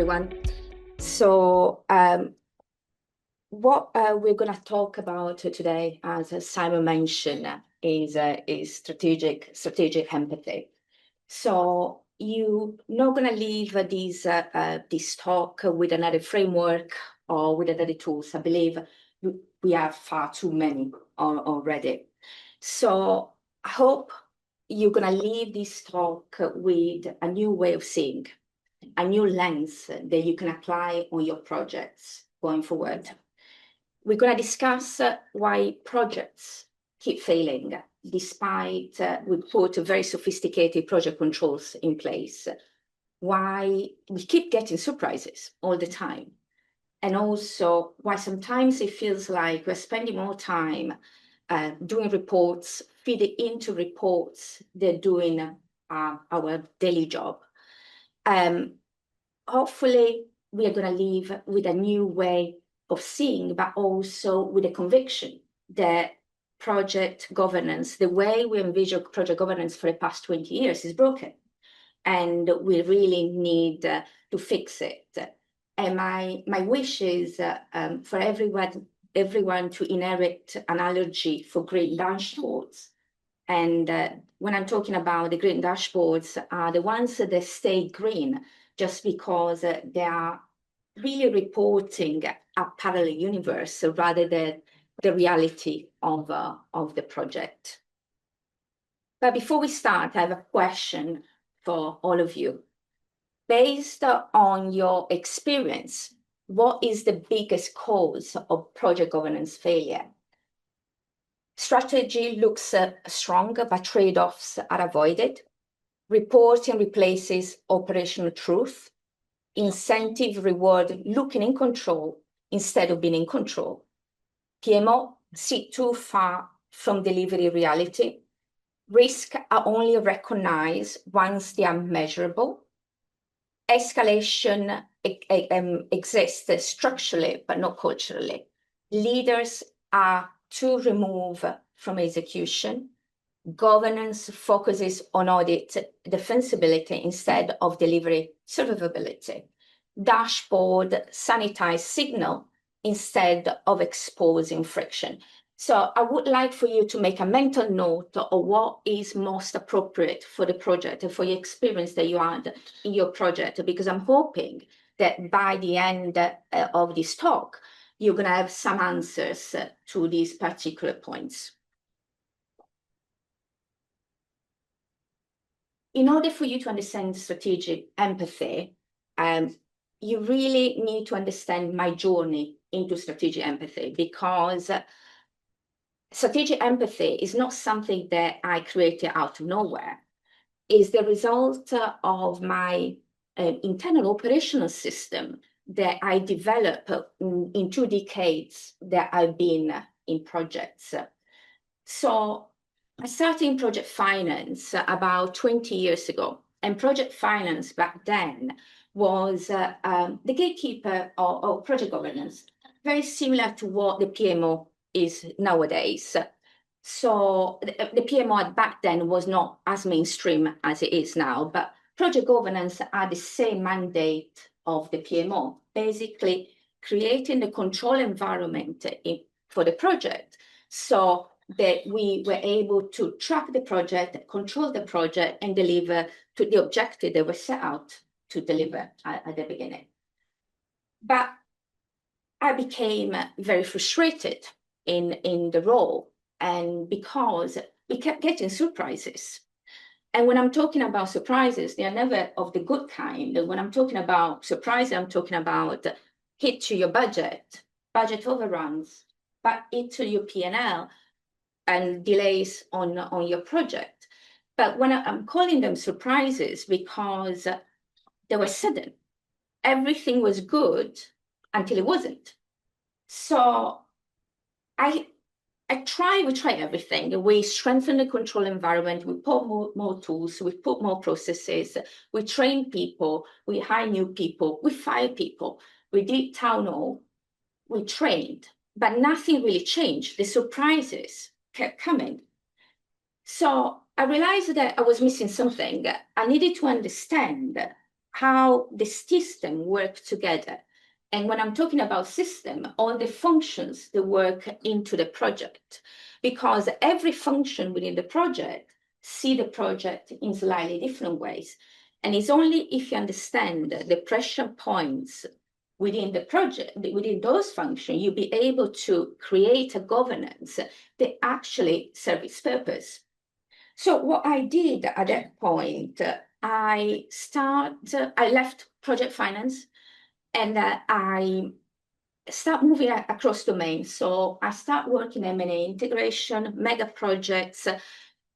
everyone. So what we're going to talk about today, as Simon mentioned, is strategic empathy. So you're not going to leave this talk with another framework or with another tools. I believe we have far too many already. So I hope you're going to leave this talk with a new way of seeing, a new lens that you can apply on your projects going forward. We're going to discuss why projects keep failing, despite we put very sophisticated project controls in place, why we keep getting surprises all the time, and also why sometimes it feels like we're spending more time doing reports, feeding into reports, than doing our daily job. Hopefully, we are going to leave with a new way of seeing, but also with a conviction that project governance, the way we envision project governance for the past 20 years, is broken. And we really need to fix it. And my wish is for everyone to inherit an allergy for green dashboards. And when I'm talking about the green dashboards, are the ones that stay green just because they are really reporting a parallel universe rather than the reality of the project. But before we start, I have a question for all of you. Based on your experience, what is the biggest cause of project governance failure? Strategy looks strong, but trade-offs are avoided. Reporting replaces operational truth. Incentive reward looking in control instead of being in control. PMO sit too far from delivery reality. Risks are only recognized once they are measurable. Escalation exists structurally, but not culturally. Leaders are too removed from execution. Governance focuses on audit defensibility instead of delivery survivability. Dashboard sanitize signal instead of exposing friction. So I would like for you to make a mental note of what is most appropriate for the project and for your experience that you had in your project, because I'm hoping that by the end of this talk, you're going to have some answers to these particular points. In order for you to understand strategic empathy, you really need to understand my journey into strategic empathy, because strategic empathy is not something that I created out of nowhere. It's the result of my internal operational system that I developed in 2 decades that I've been in projects. So I started in project finance about 20 years ago, and project finance back then was the gatekeeper of project governance, very similar to what the PMO is nowadays. So the PMO back then was not as mainstream as it is now, but project governance had the same mandate of the PMO, basically creating the control environment for the project, so that we were able to track the project, control the project, and deliver to the objective that was set out to deliver at the beginning. But I became very frustrated in the role, and because we kept getting surprises. And when I'm talking about surprises, they are never of the good kind. When I'm talking about surprises, I'm talking about hit to your budget overruns, but hit to your P&L, and delays on your project. But when I'm calling them surprises, because they were sudden. Everything was good until it wasn't. So we try everything. We strengthen the control environment, we put more tools, we put more processes, we train people, we hire new people, we fire people, we did town hall, we trained, but nothing really changed. The surprises kept coming. So I realized that I was missing something. I needed to understand how the system work together. And when I'm talking about system, all the functions that work into the project, because every function within the project see the project in slightly different ways. And it's only if you understand the pressure points within the project, within those functions, you'll be able to create a governance that actually serves its purpose. So what I did at that point, I left project finance, and I start moving across domains. So I start working M&A integration, mega projects,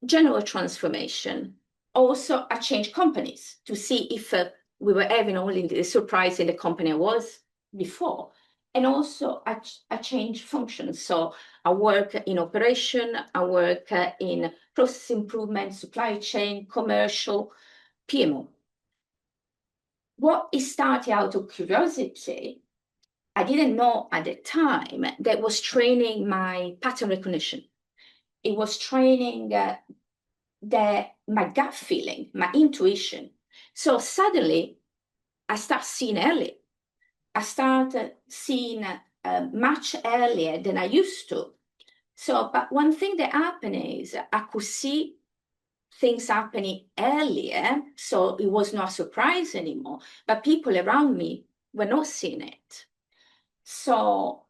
general transformation. Also, I changed companies to see if we were having only the surprise in the company I was before. And also, I changed functions. So I work in operation, I work in process improvement, supply chain, commercial, PMO. What is started out of curiosity, I didn't know at the time, that was training my pattern recognition. It was training my gut feeling, my intuition. So suddenly, I start seeing early. I started seeing much earlier than I used to. So, but one thing that happened is I could see things happening earlier, so it was not a surprise anymore, but people around me were not seeing it. So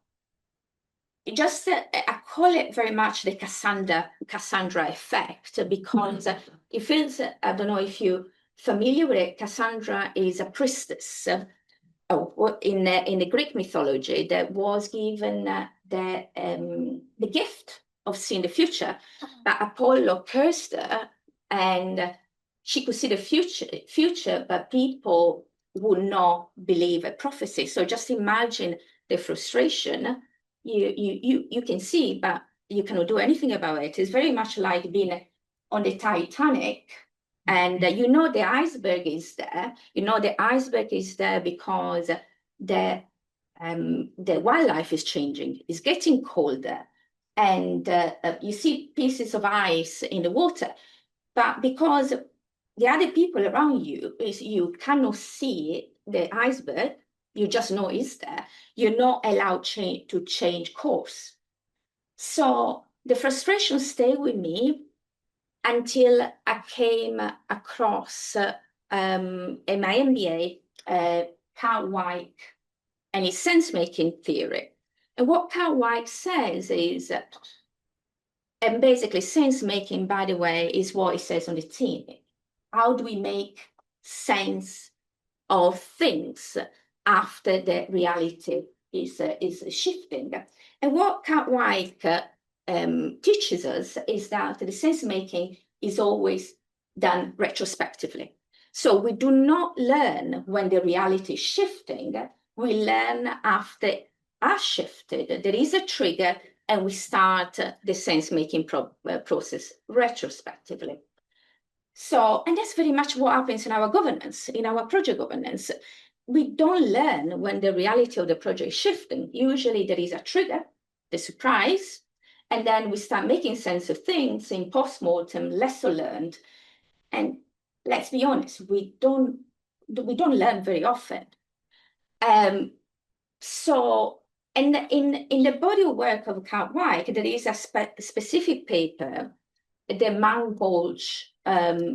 I call it very much the Cassandra effect, because it feels, I don't know if you're familiar with it, Cassandra is a priestess in the Greek mythology that was given the gift of seeing the future, but Apollo cursed her, and she could see the future, but people would not believe a prophecy. So just imagine the frustration. You can see, but you cannot do anything about it. It's very much like being on the Titanic, and the iceberg is there. The iceberg is there because the wildlife is changing. It's getting colder, and you see pieces of ice in the water. But because the other people around you cannot see the iceberg, you just know it's there. You're not allowed to change course. So the frustration stayed with me until I came across in my MBA, Carl Weick and his sense-making theory. And what Carl Weick says is, and basically sense-making, by the way, is what he says on the tin. How do we make sense of things after the reality is shifting? And what Carl Weick teaches us is that the sense-making is always done retrospectively. So we do not learn when the reality is shifting. We learn after it has shifted. There is a trigger, and we start the sense-making process retrospectively. So, and that's very much what happens in our governance, in our project governance. We don't learn when the reality of the project is shifting. Usually there is a trigger, the surprise, and then we start making sense of things in post-mortem, lesson learned. And let's be honest, we don't learn very often. So, and in the body of work of Carl Weick, there is a specific paper, the Mangold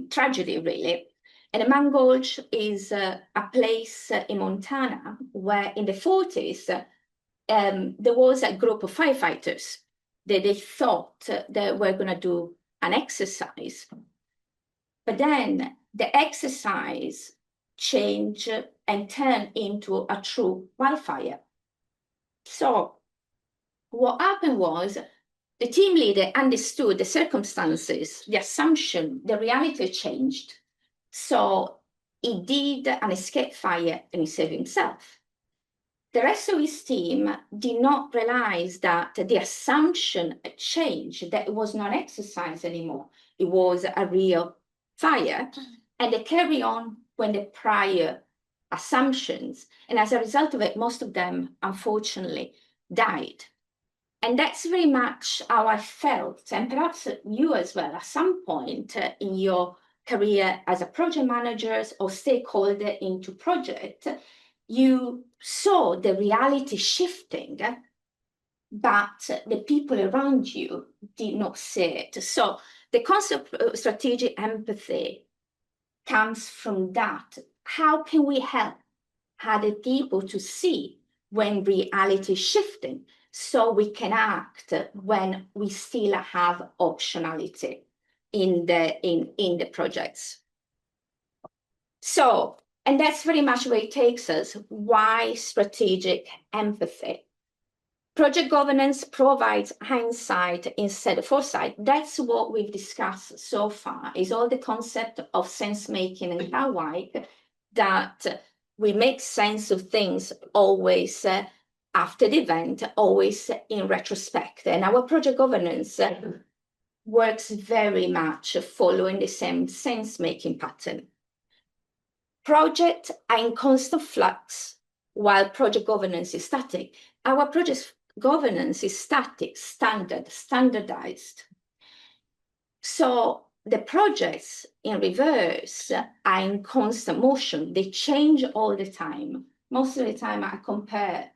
tragedy, really. And the Mangold is a place in Montana where in the 40s, there was a group of firefighters that they thought they were going to do an exercise. But then the exercise changed and turned into a true wildfire. So what happened was the team leader understood the circumstances, the assumption, the reality changed. So he did an escape fire and he saved himself. The rest of his team did not realize that the assumption changed, that it was not exercise anymore. It was a real fire. And they carry on when the prior assumptions. And as a result of it, most of them, unfortunately, died. And that's very much how I felt, and perhaps you as well, at some point in your career as a project manager or stakeholder into project, you saw the reality shifting, but the people around you did not see it. So the concept of strategic empathy comes from that. How can we help other people to see when reality is shifting so we can act when we still have optionality in the projects? So, and that's very much where it takes us. Why strategic empathy? Project governance provides hindsight instead of foresight. That's what we've discussed so far, is all the concept of sense making and how that we make sense of things always after the event, always in retrospect. And our project governance works very much following the same sense-making pattern. Projects are in constant flux while project governance is static. Our project governance is static, standardized. So the projects in reverse are in constant motion. They change all the time. Most of the time I compare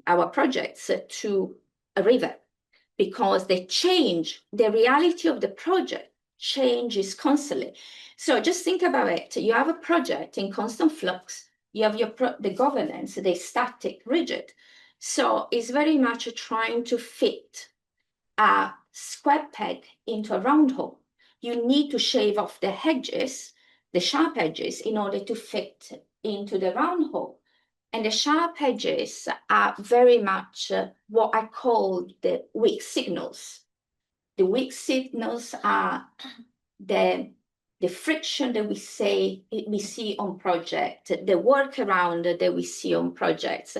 our projects to a river because they change. The reality of the project changes constantly. So just think about it. You have a project in constant flux. You have the governance, the static, rigid. So it's very much trying to fit a square peg into a round hole. You need to shave off the edges, the sharp edges, in order to fit into the round hole. And the sharp edges are very much what I call the weak signals. The weak signals are the friction that we see on project, the workaround that we see on projects,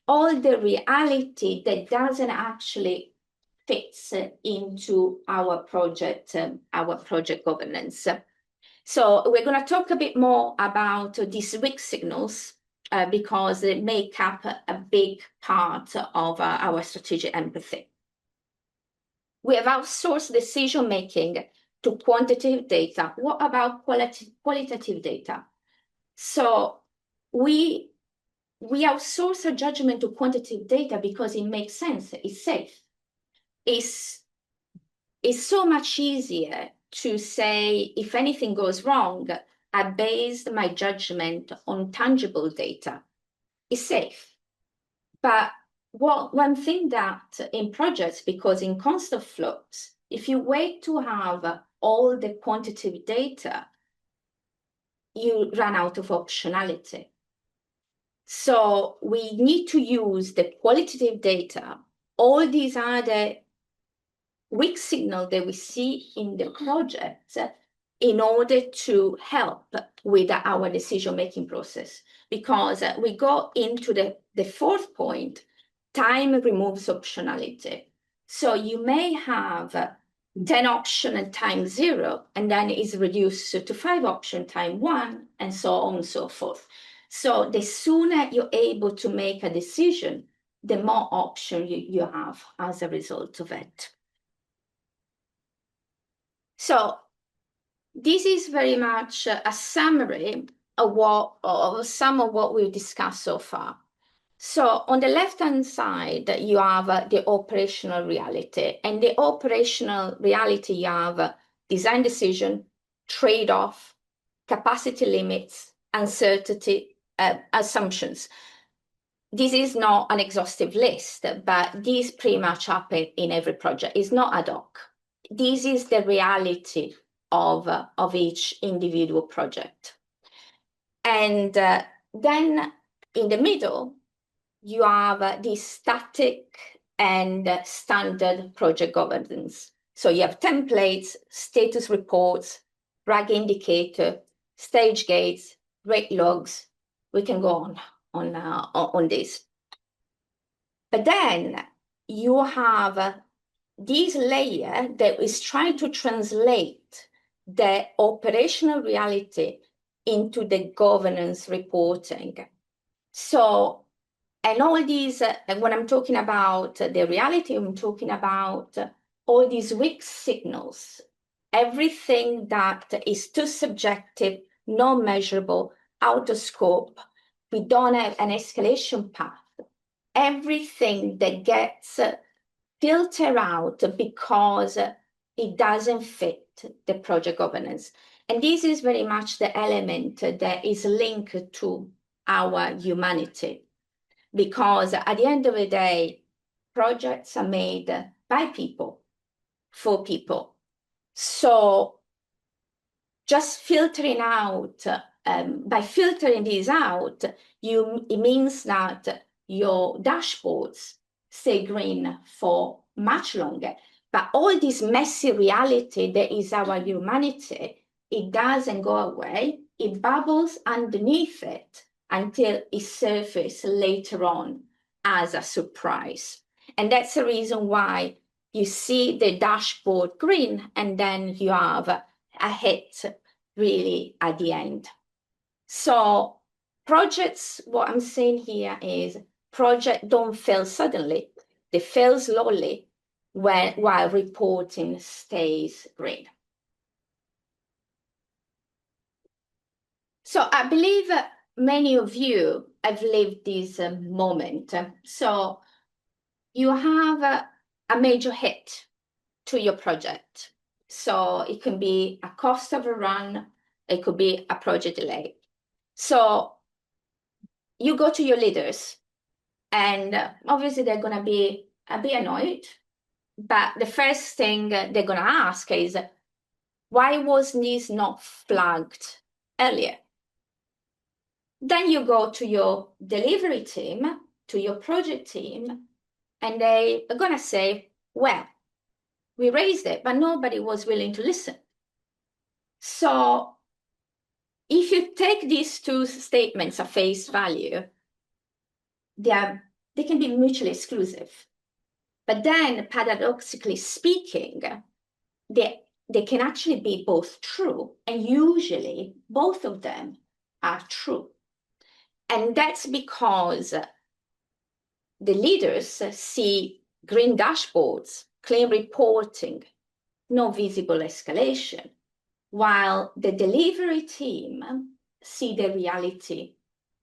all the reality that doesn't actually fits into our project governance. So we're going to talk a bit more about these weak signals because they make up a big part of our strategic empathy. We have outsourced decision-making to quantitative data. What about qualitative data? So we outsource a judgment to quantitative data because it makes sense, it's safe. It's so much easier to say, if anything goes wrong, I based my judgment on tangible data. It's safe. But one thing that in projects, because in constant flux, if you wait to have all the quantitative data, you run out of optionality. So we need to use the qualitative data, all these other weak signals that we see in the project in order to help with our decision-making process. Because we go into the fourth point, time removes optionality. So you may have 10 options and time 0, and then it's reduced to 5 options, time 1, and so on and so forth. So the sooner you're able to make a decision, the more options you have as a result of it. So this is very much a summary of some of what we've discussed so far. So on the left-hand side, you have the operational reality. And the operational reality, you have design decision, trade-off, capacity limits, uncertainty, assumptions. This is not an exhaustive list, but these pretty much happen in every project. It's not ad hoc. This is the reality of each individual project. And then in the middle, you have the static and standard project governance. So you have templates, status reports, RAG indicator, stage gates, rate logs. We can go on this. But then you have this layer that is trying to translate the operational reality into the governance reporting. So, and all these, when I'm talking about the reality, I'm talking about all these weak signals everything that is too subjective, not measurable, out of scope, we don't have an escalation path. Everything that gets filtered out because it doesn't fit the project governance. And this is very much the element that is linked to our humanity. Because at the end of the day, projects are made by people, for people. So just filtering out, by filtering these out, it means that your dashboards stay green for much longer. But all this messy reality that is our humanity, it doesn't go away. It bubbles underneath it until it surfaces later on as a surprise. And that's the reason why you see the dashboard green and then you have a hit really at the end. So projects, what I'm saying here is projects don't fail suddenly. They fail slowly while reporting stays green. So I believe many of you have lived this moment. So you have a major hit to your project. So it can be a cost overrun, it could be a project delay. So you go to your leaders, and obviously they're going to be a bit annoyed. But the first thing they're going to ask is, why was this not flagged earlier? Then you go to your delivery team, to your project team, and they are going to say, well, we raised it, but nobody was willing to listen. So if you take these two statements at face value, they can be mutually exclusive. But then, paradoxically speaking, they can actually be both true, and usually both of them are true. And that's because the leaders see green dashboards, clean reporting, no visible escalation, while the delivery team see the reality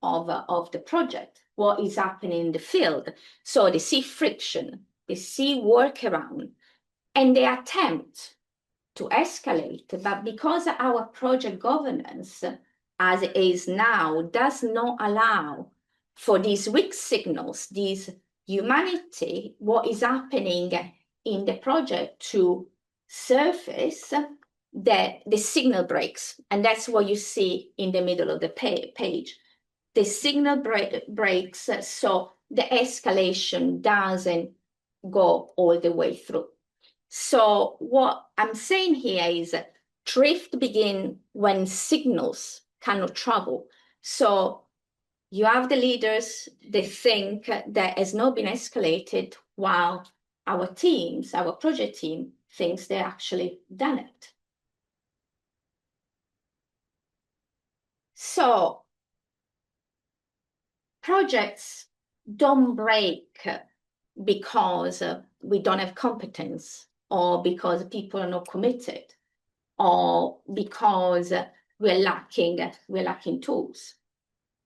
of the project, what is happening in the field. So they see friction, they see workaround, and they attempt to escalate. But because our project governance, as it is now, does not allow for these weak signals, these humanity, what is happening in the project to surface, the signal breaks. And that's what you see in the middle of the page. The signal breaks, so the escalation doesn't go all the way through. So what I'm saying here is drift begin when signals cannot travel. So you have the leaders, they think that has not been escalated, while our teams, our project team, thinks they actually done it. So projects don't break because we don't have competence, or because people are not committed, or because we're lacking tools.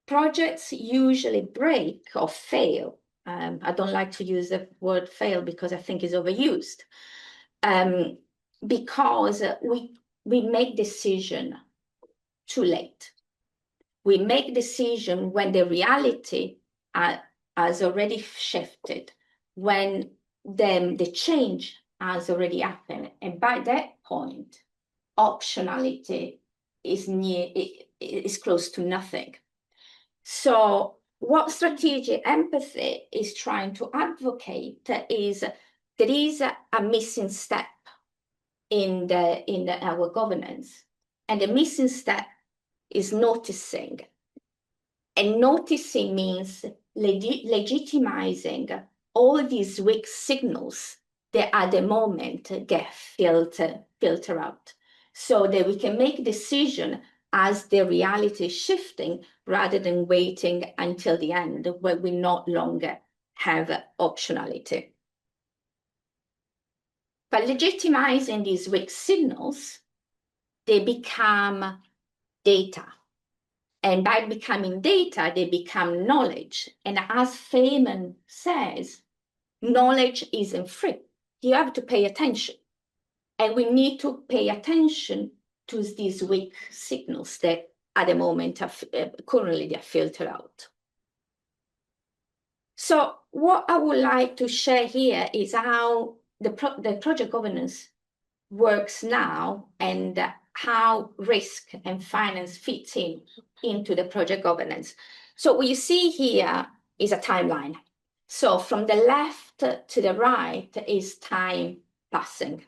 Projects usually break or fail. I don't like to use the word fail because I think it's overused. Because we make decision too late. We make decision when the reality has already shifted, when the change has already happened, and by that point, optionality is close to nothing. So what strategic empathy is trying to advocate is there is a missing step in our governance, and the missing step is noticing. And noticing means legitimizing all these weak signals that at the moment get filtered out, so that we can make decision as the reality is shifting, rather than waiting until the end where we no longer have optionality. But legitimizing these weak signals, they become data. And by becoming data, they become knowledge. And as Feynman says, knowledge isn't free. You have to pay attention. And we need to pay attention to these weak signals that at the moment are currently they are filtered out. So what I would like to share here is how the project governance works now and how risk and finance fits into the project governance. So what you see here is a timeline. So from the left to the right is time passing.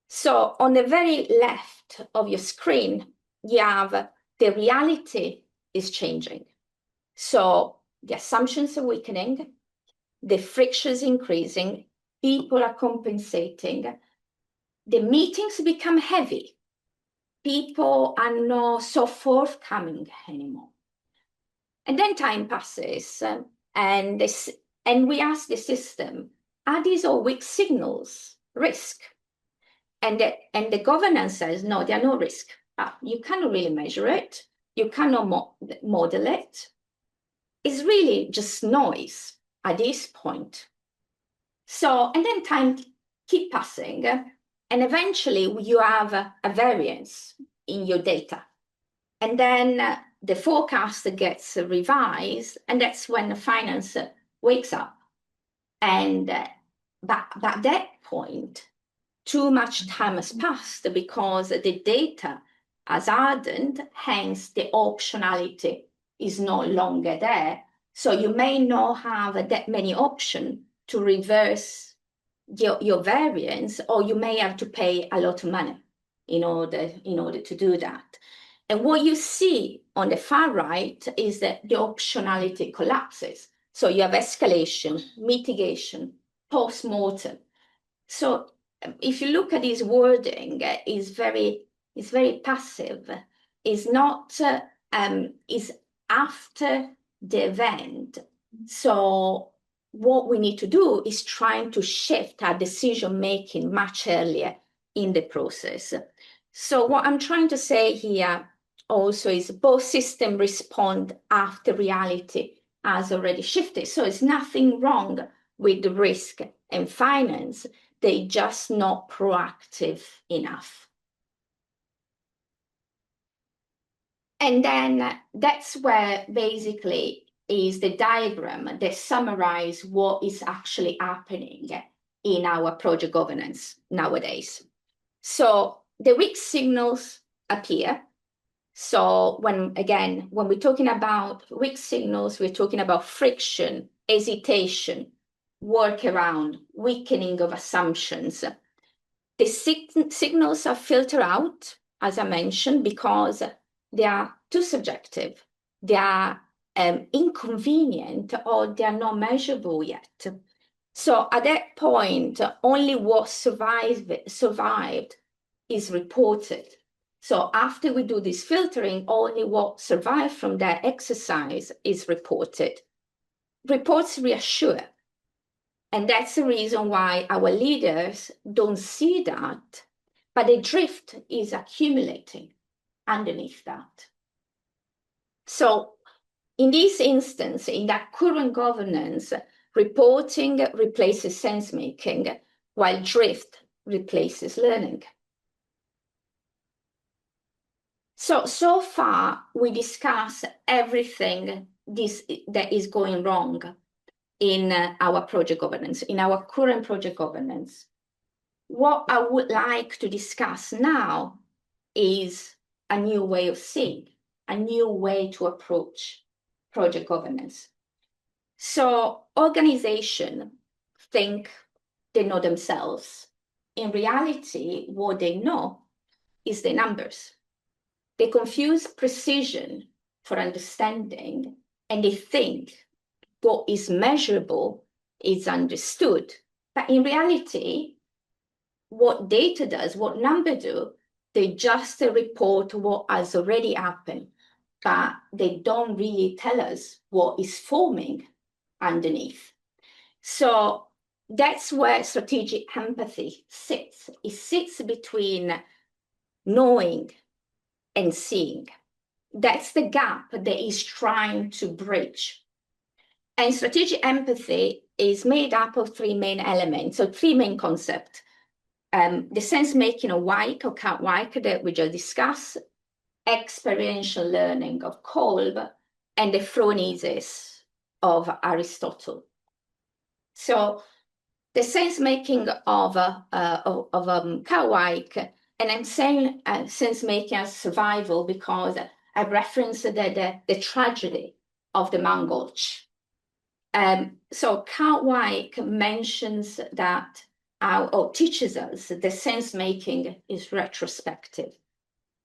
So on the very left of your screen, you have the reality is changing. So the assumptions are weakening, the friction is increasing, people are compensating, the meetings become heavy. People are not so forthcoming anymore. And then time passes, and we ask the system, are these all weak signals, risk? And the governance says, no, they are no risk. You cannot really measure it. You cannot model it. It's really just noise at this point. So, and then time keep passing, and eventually you have a variance in your data. And then the forecast gets revised, and that's when the finance wakes up. And but at that point, too much time has passed because the data has hardened, hence the optionality is no longer there. So you may not have that many options to reverse your variance, or you may have to pay a lot of money in order to do that. And what you see on the far right is that the optionality collapses. So you have escalation, mitigation, post-mortem. So if you look at this wording, it's very passive. It's not, it's after the event. So what we need to do is trying to shift our decision-making much earlier in the process. So what I'm trying to say here also is both systems respond after reality has already shifted. So it's nothing wrong with the risk and finance. They're just not proactive enough. And then that's where basically is the diagram that summarizes what is actually happening in our project governance nowadays. So the weak signals appear. So when we're talking about weak signals, we're talking about friction, hesitation, workaround, weakening of assumptions. The signals are filtered out, as I mentioned, because they are too subjective, they are inconvenient, or they are not measurable yet. So at that point, only what survived is reported. So after we do this filtering, only what survived from that exercise is reported. Reports reassure. And that's the reason why our leaders don't see that, but the drift is accumulating underneath that. So in this instance, in that current governance, reporting replaces sense-making, while drift replaces learning. So far, we discussed everything that is going wrong in our project governance, in our current project governance. What I would like to discuss now is a new way of seeing, a new way to approach project governance. So organizations think they know themselves. In reality, what they know is the numbers. They confuse precision for understanding, and they think what is measurable is understood. But in reality, what data does, what number do, they just report what has already happened, but they don't really tell us what is forming underneath. So that's where strategic empathy sits. It sits between knowing and seeing. That's the gap that is trying to bridge. And strategic empathy is made up of three main elements, so three main concepts. The sense-making of Weick or Count Weick that we just discussed, experiential learning of Kolb, and the phronesis of Aristotle. So the sense-making of Count Weick, and I'm saying sense-making as survival because I referenced the tragedy of the Mangolch. So Count Weick mentions that or teaches us the sense-making is retrospective.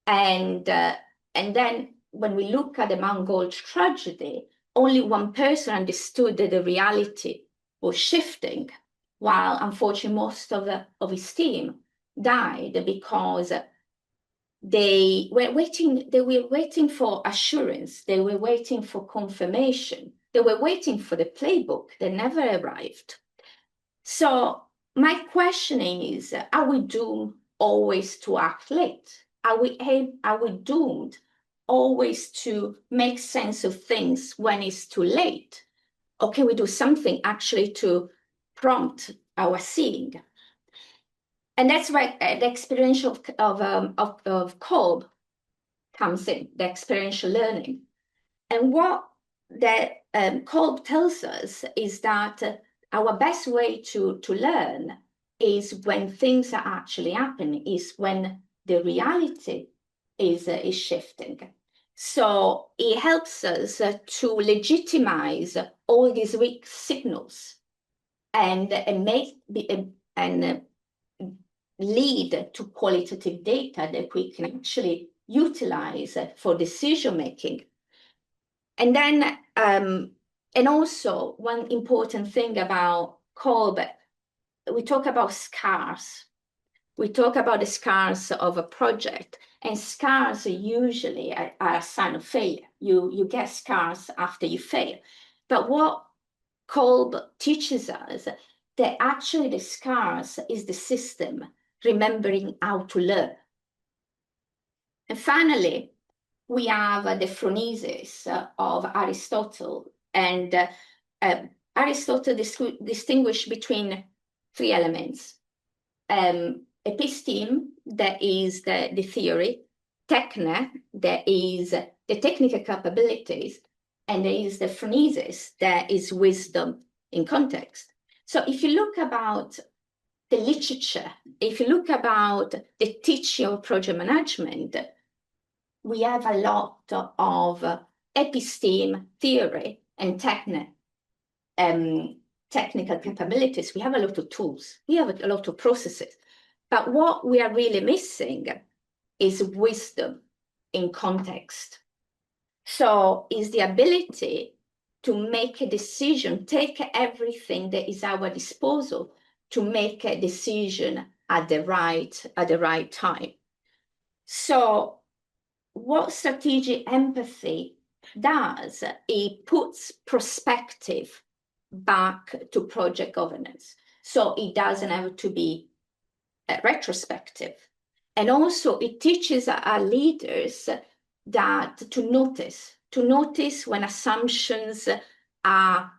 And then when we look at the Mangolch tragedy, only one person understood that the reality was shifting, while unfortunately most of his team died because they were waiting for assurance, they were waiting for confirmation, they were waiting for the playbook that never arrived. So my question is, are we doomed always to act late? Are we doomed always to make sense of things when it's too late? Or can we do something actually to prompt our seeing? And that's why the experiential of Kolb comes in, the experiential learning. And what that Kolb tells us is that our best way to learn is when things are actually happening, is when the reality is shifting. So it helps us to legitimize all these weak signals and lead to qualitative data that we can actually utilize for decision making. And then, and also one important thing about Kolb, we talk about scars. We talk about the scars of a project, and scars usually are a sign of failure. You get scars after you fail. But what Kolb teaches us that actually the scars is the system remembering how to learn. And finally, we have the phronesis of Aristotle. And Aristotle distinguished between three elements. Episteme, that is the theory, techne, that is the technical capabilities, and there is the phronesis, that is wisdom in context. So if you look about the literature, if you look about the teaching of project management, we have a lot of episteme theory and technical capabilities. We have a lot of tools, we have a lot of processes. But what we are really missing is wisdom in context. So is the ability to make a decision, take everything that is at our disposal to make a decision at the right time. So what strategic empathy does, it puts perspective back to project governance. So it doesn't have to be retrospective. And also it teaches our leaders that to notice when assumptions are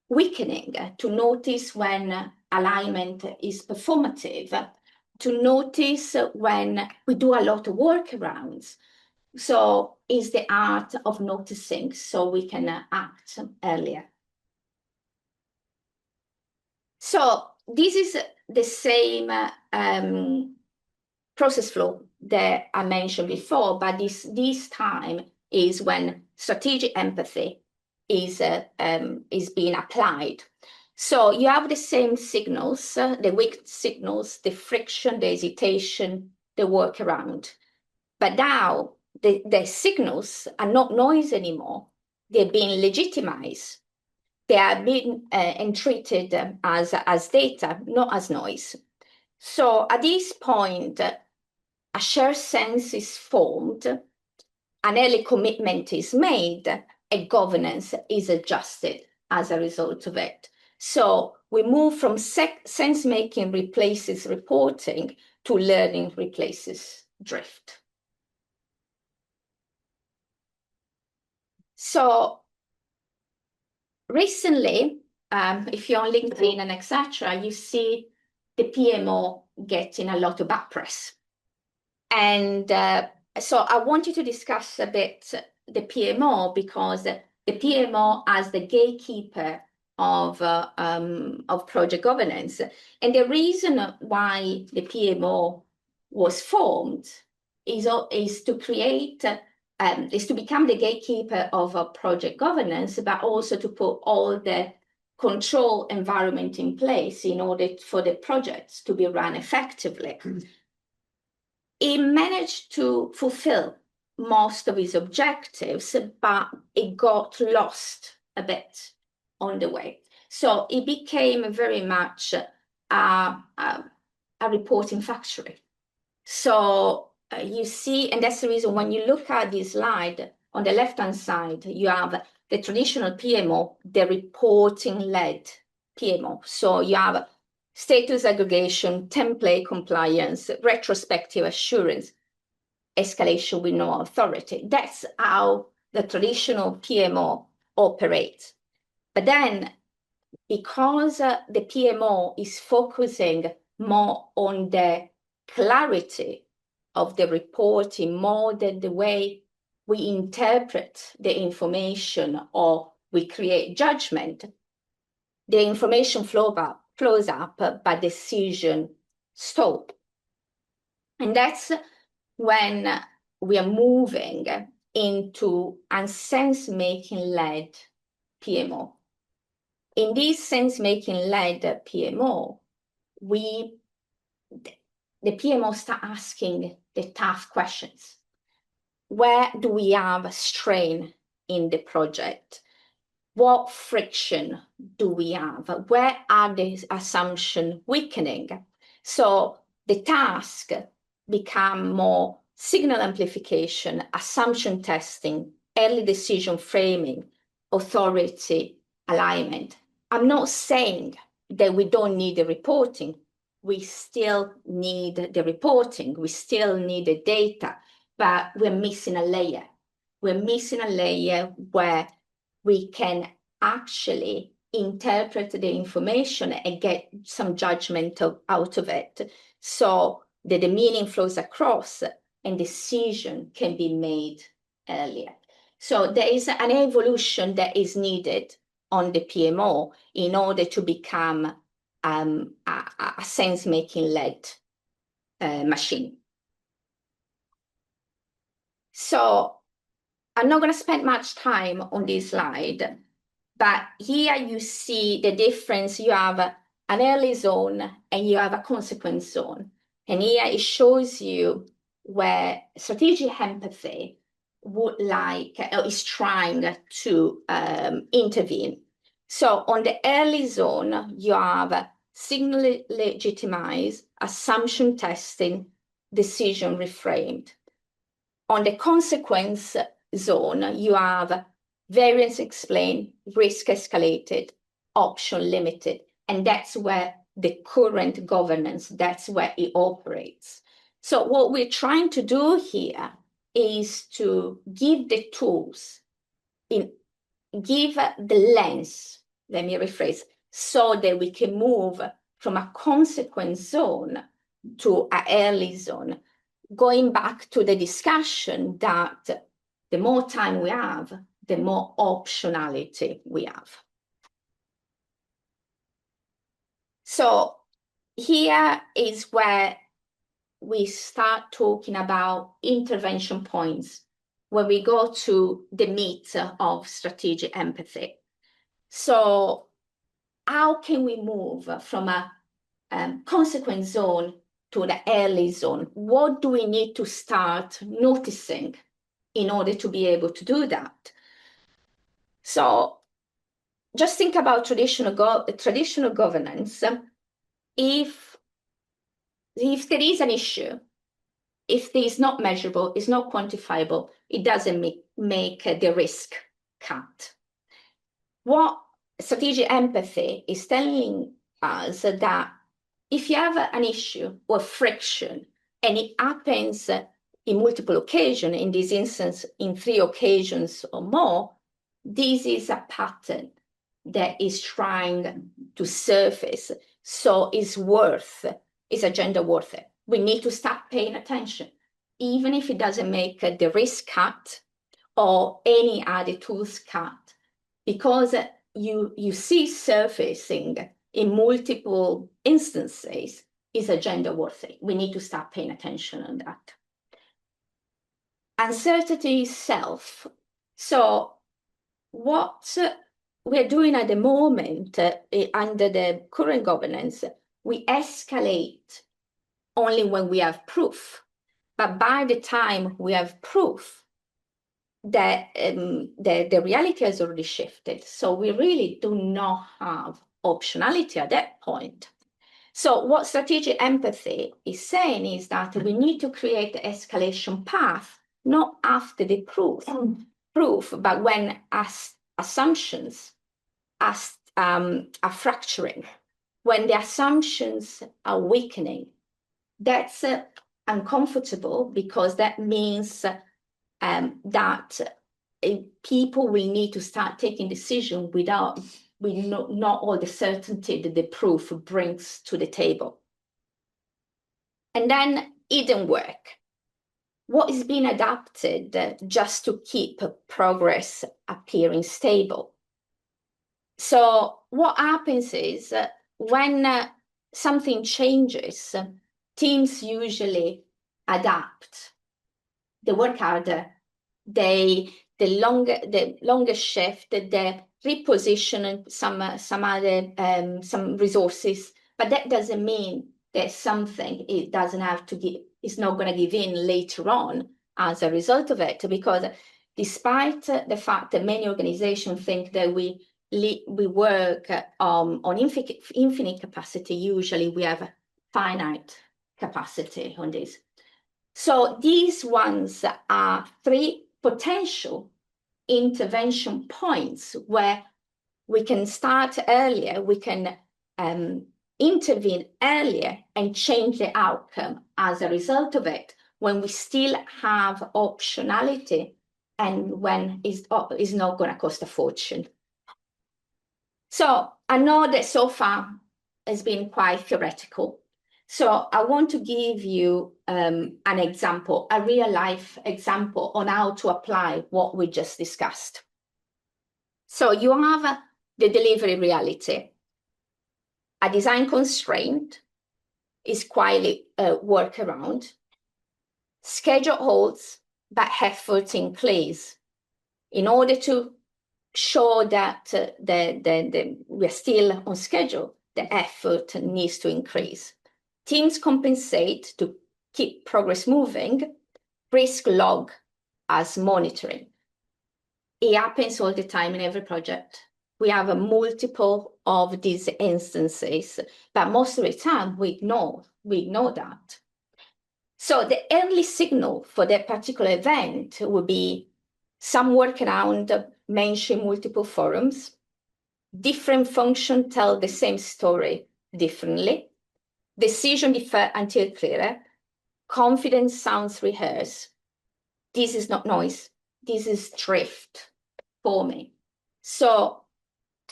weakening, to notice when alignment is performative, to notice when we do a lot of workarounds. So it's the art of noticing so we can act earlier. So this is the same process flow that I mentioned before, but this time is when strategic empathy is being applied. So you have the same signals, the weak signals, the friction, the hesitation, the workaround. But now the signals are not noise anymore. They're being legitimized. They are being entreated as data, not as noise. So at this point, a shared sense is formed, an early commitment is made, and governance is adjusted as a result of it. So we move from sense-making replaces reporting to learning replaces drift. So recently, if you're on LinkedIn and etc., you see the PMO getting a lot of bad press. And so I want you to discuss a bit the PMO, because the PMO as the gatekeeper of project governance. And the reason why the PMO was formed is to create, is to become the gatekeeper of project governance, but also to put all the control environment in place in order for the projects to be run effectively. It managed to fulfill most of his objectives, but it got lost a bit on the way. So it became very much a reporting factory. So you see, and that's the reason when you look at this slide, on the left-hand side, you have the traditional PMO, the reporting-led PMO. So you have status aggregation, template compliance, retrospective assurance, escalation with no authority. That's how the traditional PMO operates. But then, because the PMO is focusing more on the clarity of the reporting, more than the way we interpret the information or we create judgment, the information flows up, but decision stop. And that's when we are moving into a sense-making led PMO. In this sense-making led PMO, the PMO start asking the tough questions. Where do we have strain in the project? What friction do we have? Where are the assumptions weakening? So the task become more signal amplification, assumption testing, early decision framing, authority alignment. I'm not saying that we don't need the reporting. We still need the reporting. We still need the data, but we're missing a layer. We're missing a layer where we can actually interpret the information and get some judgment out of it, so that the meaning flows across and decision can be made earlier. So there is an evolution that is needed on the PMO in order to become a sense-making led machine. So I'm not going to spend much time on this slide, but here you see the difference. You have an early zone and you have a consequence zone. And here it shows you where strategic empathy would like, is trying to intervene. So on the early zone, you have signal legitimize, assumption testing, decision reframed. On the consequence zone, you have variance explained, risk escalated, option limited. And that's where the current governance, that's where it operates. So what we're trying to do here is to give the tools, give the lens, let me rephrase, so that we can move from a consequence zone to an early zone. Going back to the discussion that the more time we have, the more optionality we have. So here is where we start talking about intervention points, where we go to the meat of strategic empathy. So how can we move from a consequence zone to the early zone? What do we need to start noticing in order to be able to do that? So just think about traditional governance. If there is an issue, if it is not measurable, it's not quantifiable, it doesn't make the risk cut. What strategic empathy is telling us that if you have an issue or friction and it happens in multiple occasions, in this instance, in 3 occasions or more, this is a pattern that is trying to surface. So it's agenda worth it. We need to start paying attention, even if it doesn't make the risk cut or any other tools cut, because you see surfacing in multiple instances is agenda worth it. We need to start paying attention on that. Uncertainty itself. So what we're doing at the moment under the current governance, we escalate only when we have proof. But by the time we have proof, that the reality has already shifted. So we really do not have optionality at that point. So what strategic empathy is saying is that we need to create the escalation path, not after the proof, but when assumptions are fracturing, when the assumptions are weakening. That's uncomfortable, because that means that people will need to start taking decisions with not all the certainty that the proof brings to the table. And then it didn't work. What is being adapted just to keep progress appearing stable? So what happens is when something changes, teams usually adapt. They work harder. The longer shift, they reposition some resources, but that doesn't mean that something it doesn't have to give, is not going to give in later on as a result of it, because despite the fact that many organizations think that we work on infinite capacity, usually we have finite capacity on this. So these ones are 3 potential intervention points where we can start earlier, we can intervene earlier and change the outcome as a result of it, when we still have optionality and when it's not going to cost a fortune. So I know that so far has been quite theoretical. So I want to give you an example, a real life example on how to apply what we just discussed. So you have the delivery reality. A design constraint is quietly workaround. Schedule holds, but effort increase. In order to show that we're still on schedule, the effort needs to increase. Teams compensate to keep progress moving, risk log as monitoring. It happens all the time in every project. We have a multiple of these instances, but most of the time we ignore that. So the early signal for that particular event would be some workaround mention multiple forums, different functions tell the same story differently, decision differ until clearer, confidence sounds rehearsed. This is not noise, this is drift forming. So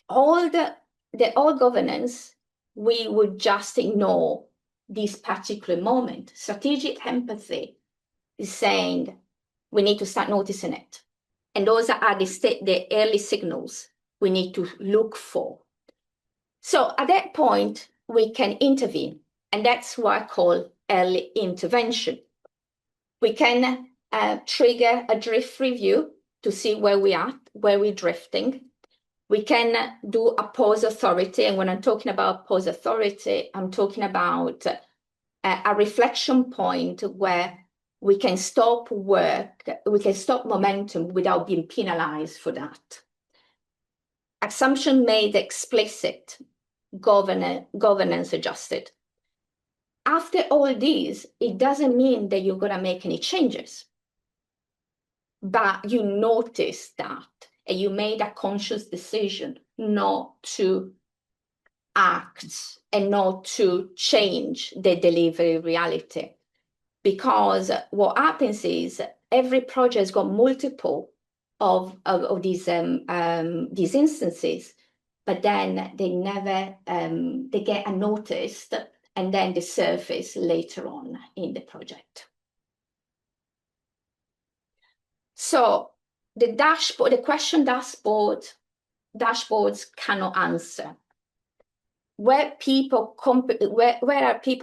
all governance, we would just ignore this particular moment. Strategic empathy is saying we need to start noticing it. And those are the early signals we need to look for. So at that point, we can intervene. And that's what I call early intervention. We can trigger a drift review to see where we are, where we're drifting. We can do a pause authority. And when I'm talking about pause authority, I'm talking about a reflection point where we can stop work, we can stop momentum without being penalized for that. Assumption made explicit, governance adjusted. After all these, it doesn't mean that you're going to make any changes, but you notice that and you made a conscious decision not to act and not to change the delivery reality. Because what happens is every project has got multiple of these instances, but then they never they get unnoticed, and then they surface later on in the project. So the dashboard, the question dashboards cannot answer. Where are people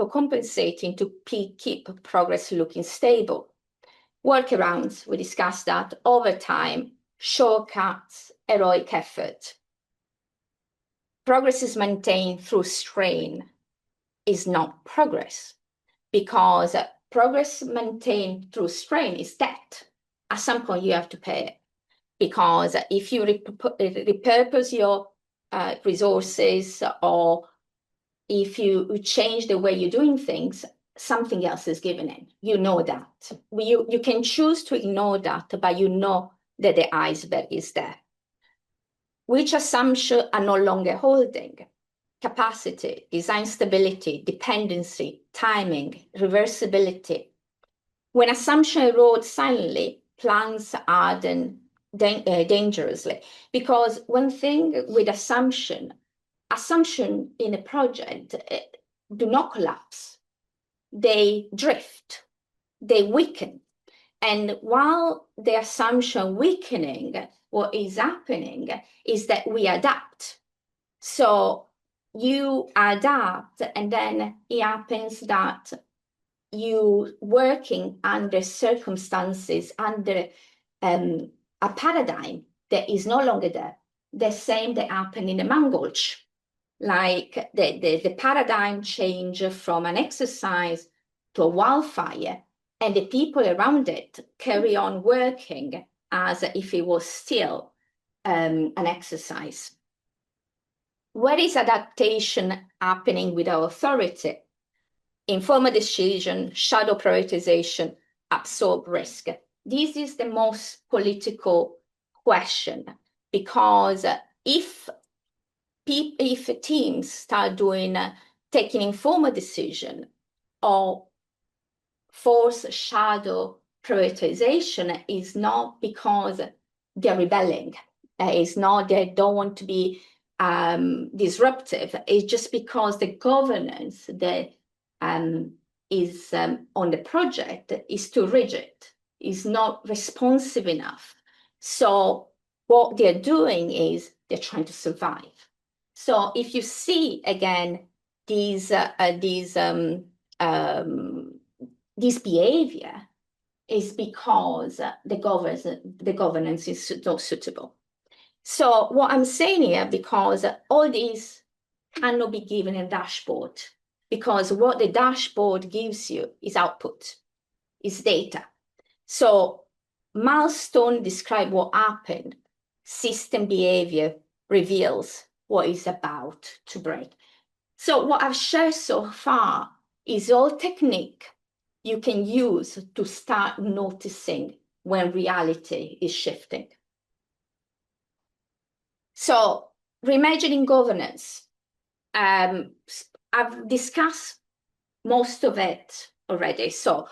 compensating to keep progress looking stable? Workarounds, we discussed that, overtime, shortcuts, heroic effort. Progress is maintained through strain is not progress, because progress maintained through strain is debt. At some point you have to pay it, because if you repurpose your resources, or if you change the way you're doing things, something else is given in. You know that. You can choose to ignore that, but you know that the iceberg is there. Which assumptions are no longer holding? Capacity, design stability, dependency, timing, reversibility. When assumption erodes silently, plans harden dangerously. Because one thing with assumption in a project do not collapse. They drift, they weaken. And while the assumption weakening, what is happening is that we adapt. So you adapt, and then it happens that you working under circumstances, under a paradigm that is no longer there. The same that happened in the Mangolch. Like the paradigm change from an exercise to a wildfire, and the people around it carry on working as if it was still an exercise. Where is adaptation happening with our authority? Informal decision, shadow prioritization, absorb risk. This is the most political question, because if teams start taking informal decision or force shadow prioritization, is not because they're rebelling. It's not they don't want to be disruptive. It's just because the governance that is on the project is too rigid, is not responsive enough. So what they're doing is they're trying to survive. So if you see again these behavior is because the governance is not suitable. So what I'm saying here, because all these cannot be given in a dashboard, because what the dashboard gives you is output, is data. So milestone describe what happened, system behavior reveals what is about to break. So what I've shared so far is all technique you can use to start noticing when reality is shifting. So reimagining governance. I've discussed most of it already. So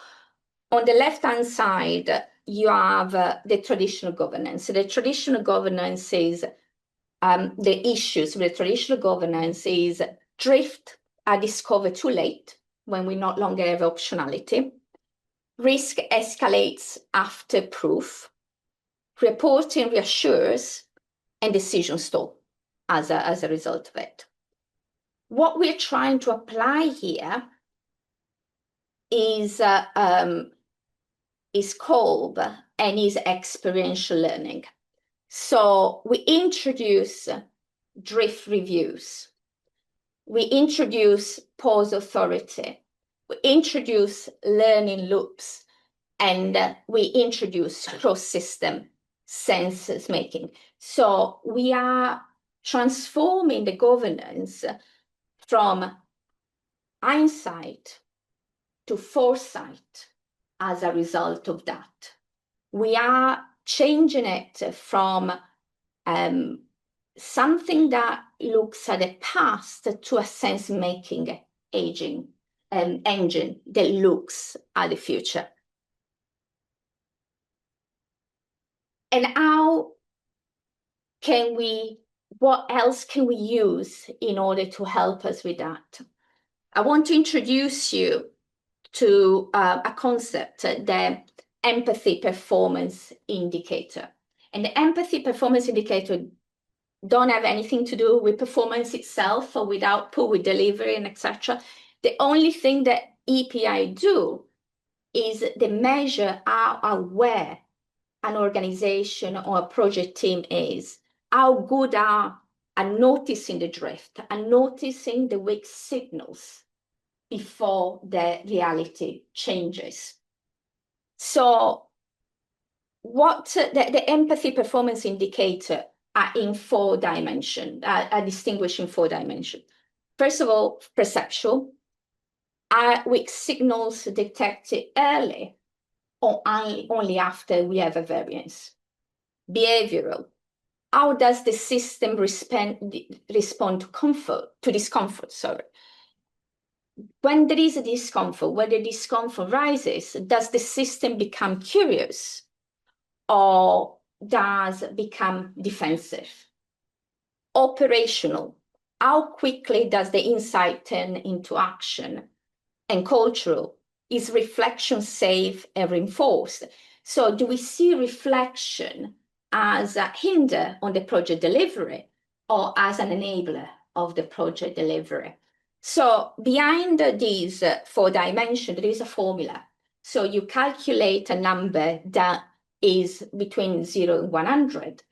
on the left-hand side, you have the traditional governance. So the traditional governance is the issues with the traditional governance is drift are discovered too late when we no longer have optionality. Risk escalates after proof. Reporting reassures, and decision stall as a result of it. What we're trying to apply here is called and is experiential learning. So we introduce drift reviews. We introduce pause authority. We introduce learning loops, and we introduce cross-system sense making. So we are transforming the governance from hindsight to foresight as a result of that. We are changing it from something that looks at the past to a sense-making engine that looks at the future. And what else can we use in order to help us with that? I want to introduce you to a concept, the empathy performance indicator. And the empathy performance indicator don't have anything to do with performance itself or with output, with delivery, and etc. The only thing that EPI do is they measure how aware an organization or a project team is, how good are at noticing the drift and noticing the weak signals before the reality changes. So what the empathy performance indicator are in 4 dimensions, are distinguished in 4 dimensions. First of all, perceptual. Are weak signals detected early or only after we have a variance? Behavioral. How does the system respond to discomfort? When there is a discomfort, when the discomfort rises, does the system become curious or does it become defensive? Operational. How quickly does the insight turn into action? And cultural. Is reflection safe and reinforced? So do we see reflection as a hinder on the project delivery or as an enabler of the project delivery? So behind these 4 dimensions, there is a formula. So you calculate a number that is between 0 and 100,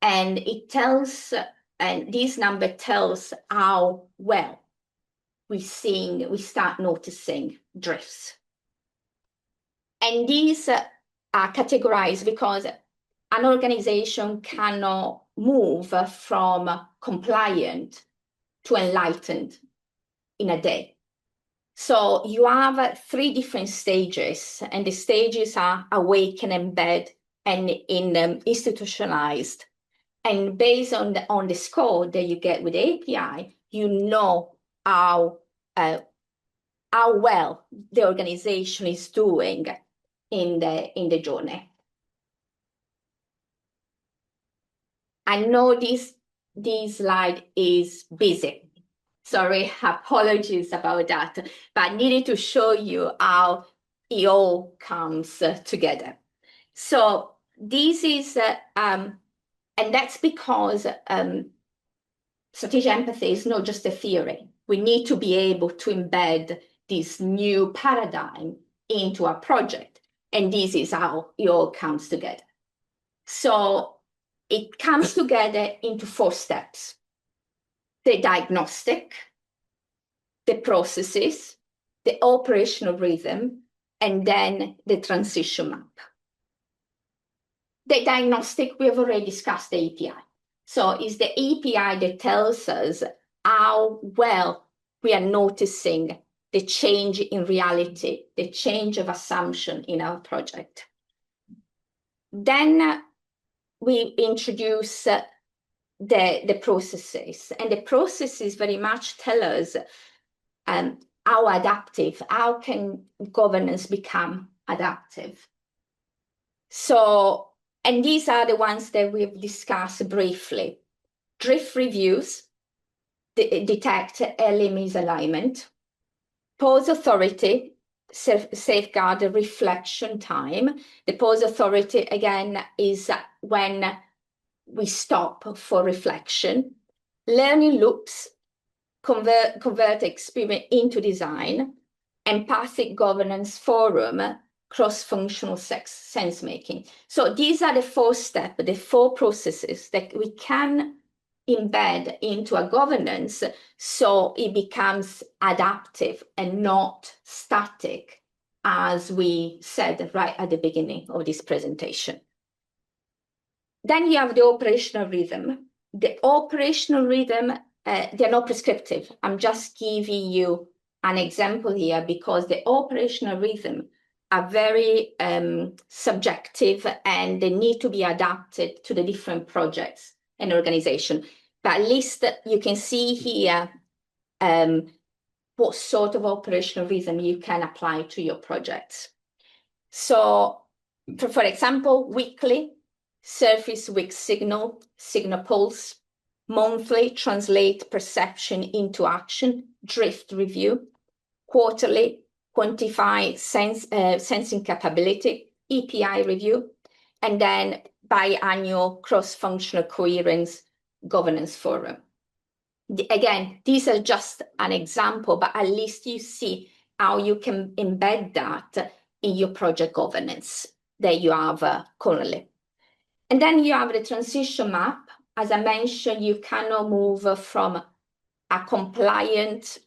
and it tells, and this number tells how well we start noticing drifts. And these are categorized because an organization cannot move from compliant to enlightened in a day. So you have 3 different stages, and the stages are awaken, embed, and institutionalized. And based on the score that you get with API, you know how well the organization is doing in the journey. I know this slide is busy. Sorry, apologies about that, but I needed to show you how it all comes together. So this is, and that's because strategic empathy is not just a theory. We need to be able to embed this new paradigm into our project. And this is how it all comes together. So it comes together into 4 steps: the diagnostic, the processes, the operational rhythm, and then the transition map. The diagnostic, we have already discussed the API. So it's the API that tells us how well we are noticing the change in reality, the change of assumption in our project. Then we introduce the processes, and the processes very much tell us how adaptive, how can governance become adaptive. So, and these are the ones that we've discussed briefly. Drift reviews detect early misalignment. Pause authority safeguard the reflection time. The pause authority, again, is when we stop for reflection. Learning loops convert experience into design. Empathic governance forum, cross-functional sense-making. So these are the 4 steps, the 4 processes that we can embed into a governance so it becomes adaptive and not static, as we said right at the beginning of this presentation. Then you have the operational rhythm. The operational rhythm, they're not prescriptive. I'm just giving you an example here because the operational rhythm are very subjective and they need to be adapted to the different projects and organization. But at least you can see here what sort of operational rhythm you can apply to your projects. So, for example, weekly, surface week signal pulse, monthly, translate perception into action, drift review, quarterly, quantify sensing capability, EPI review, and then biannual cross-functional coherence governance forum. Again, these are just an example, but at least you see how you can embed that in your project governance that you have currently. And then you have the transition map. As I mentioned, you cannot move from a compliant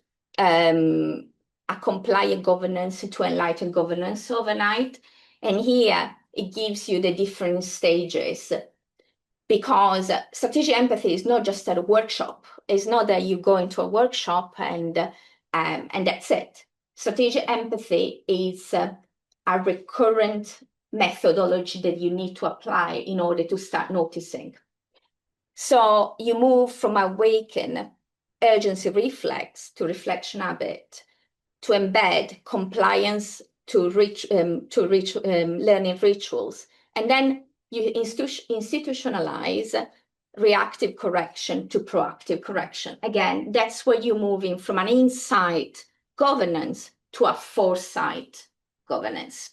governance to enlightened governance overnight. And here it gives you the different stages, because strategic empathy is not just at a workshop. It's not that you go into a workshop and that's it. Strategic empathy is a recurrent methodology that you need to apply in order to start noticing. So you move from awaken urgency reflex to reflection habit, to embed compliance to learning rituals, and then you institutionalize reactive correction to proactive correction. Again, that's where you're moving from an insight governance to a foresight governance.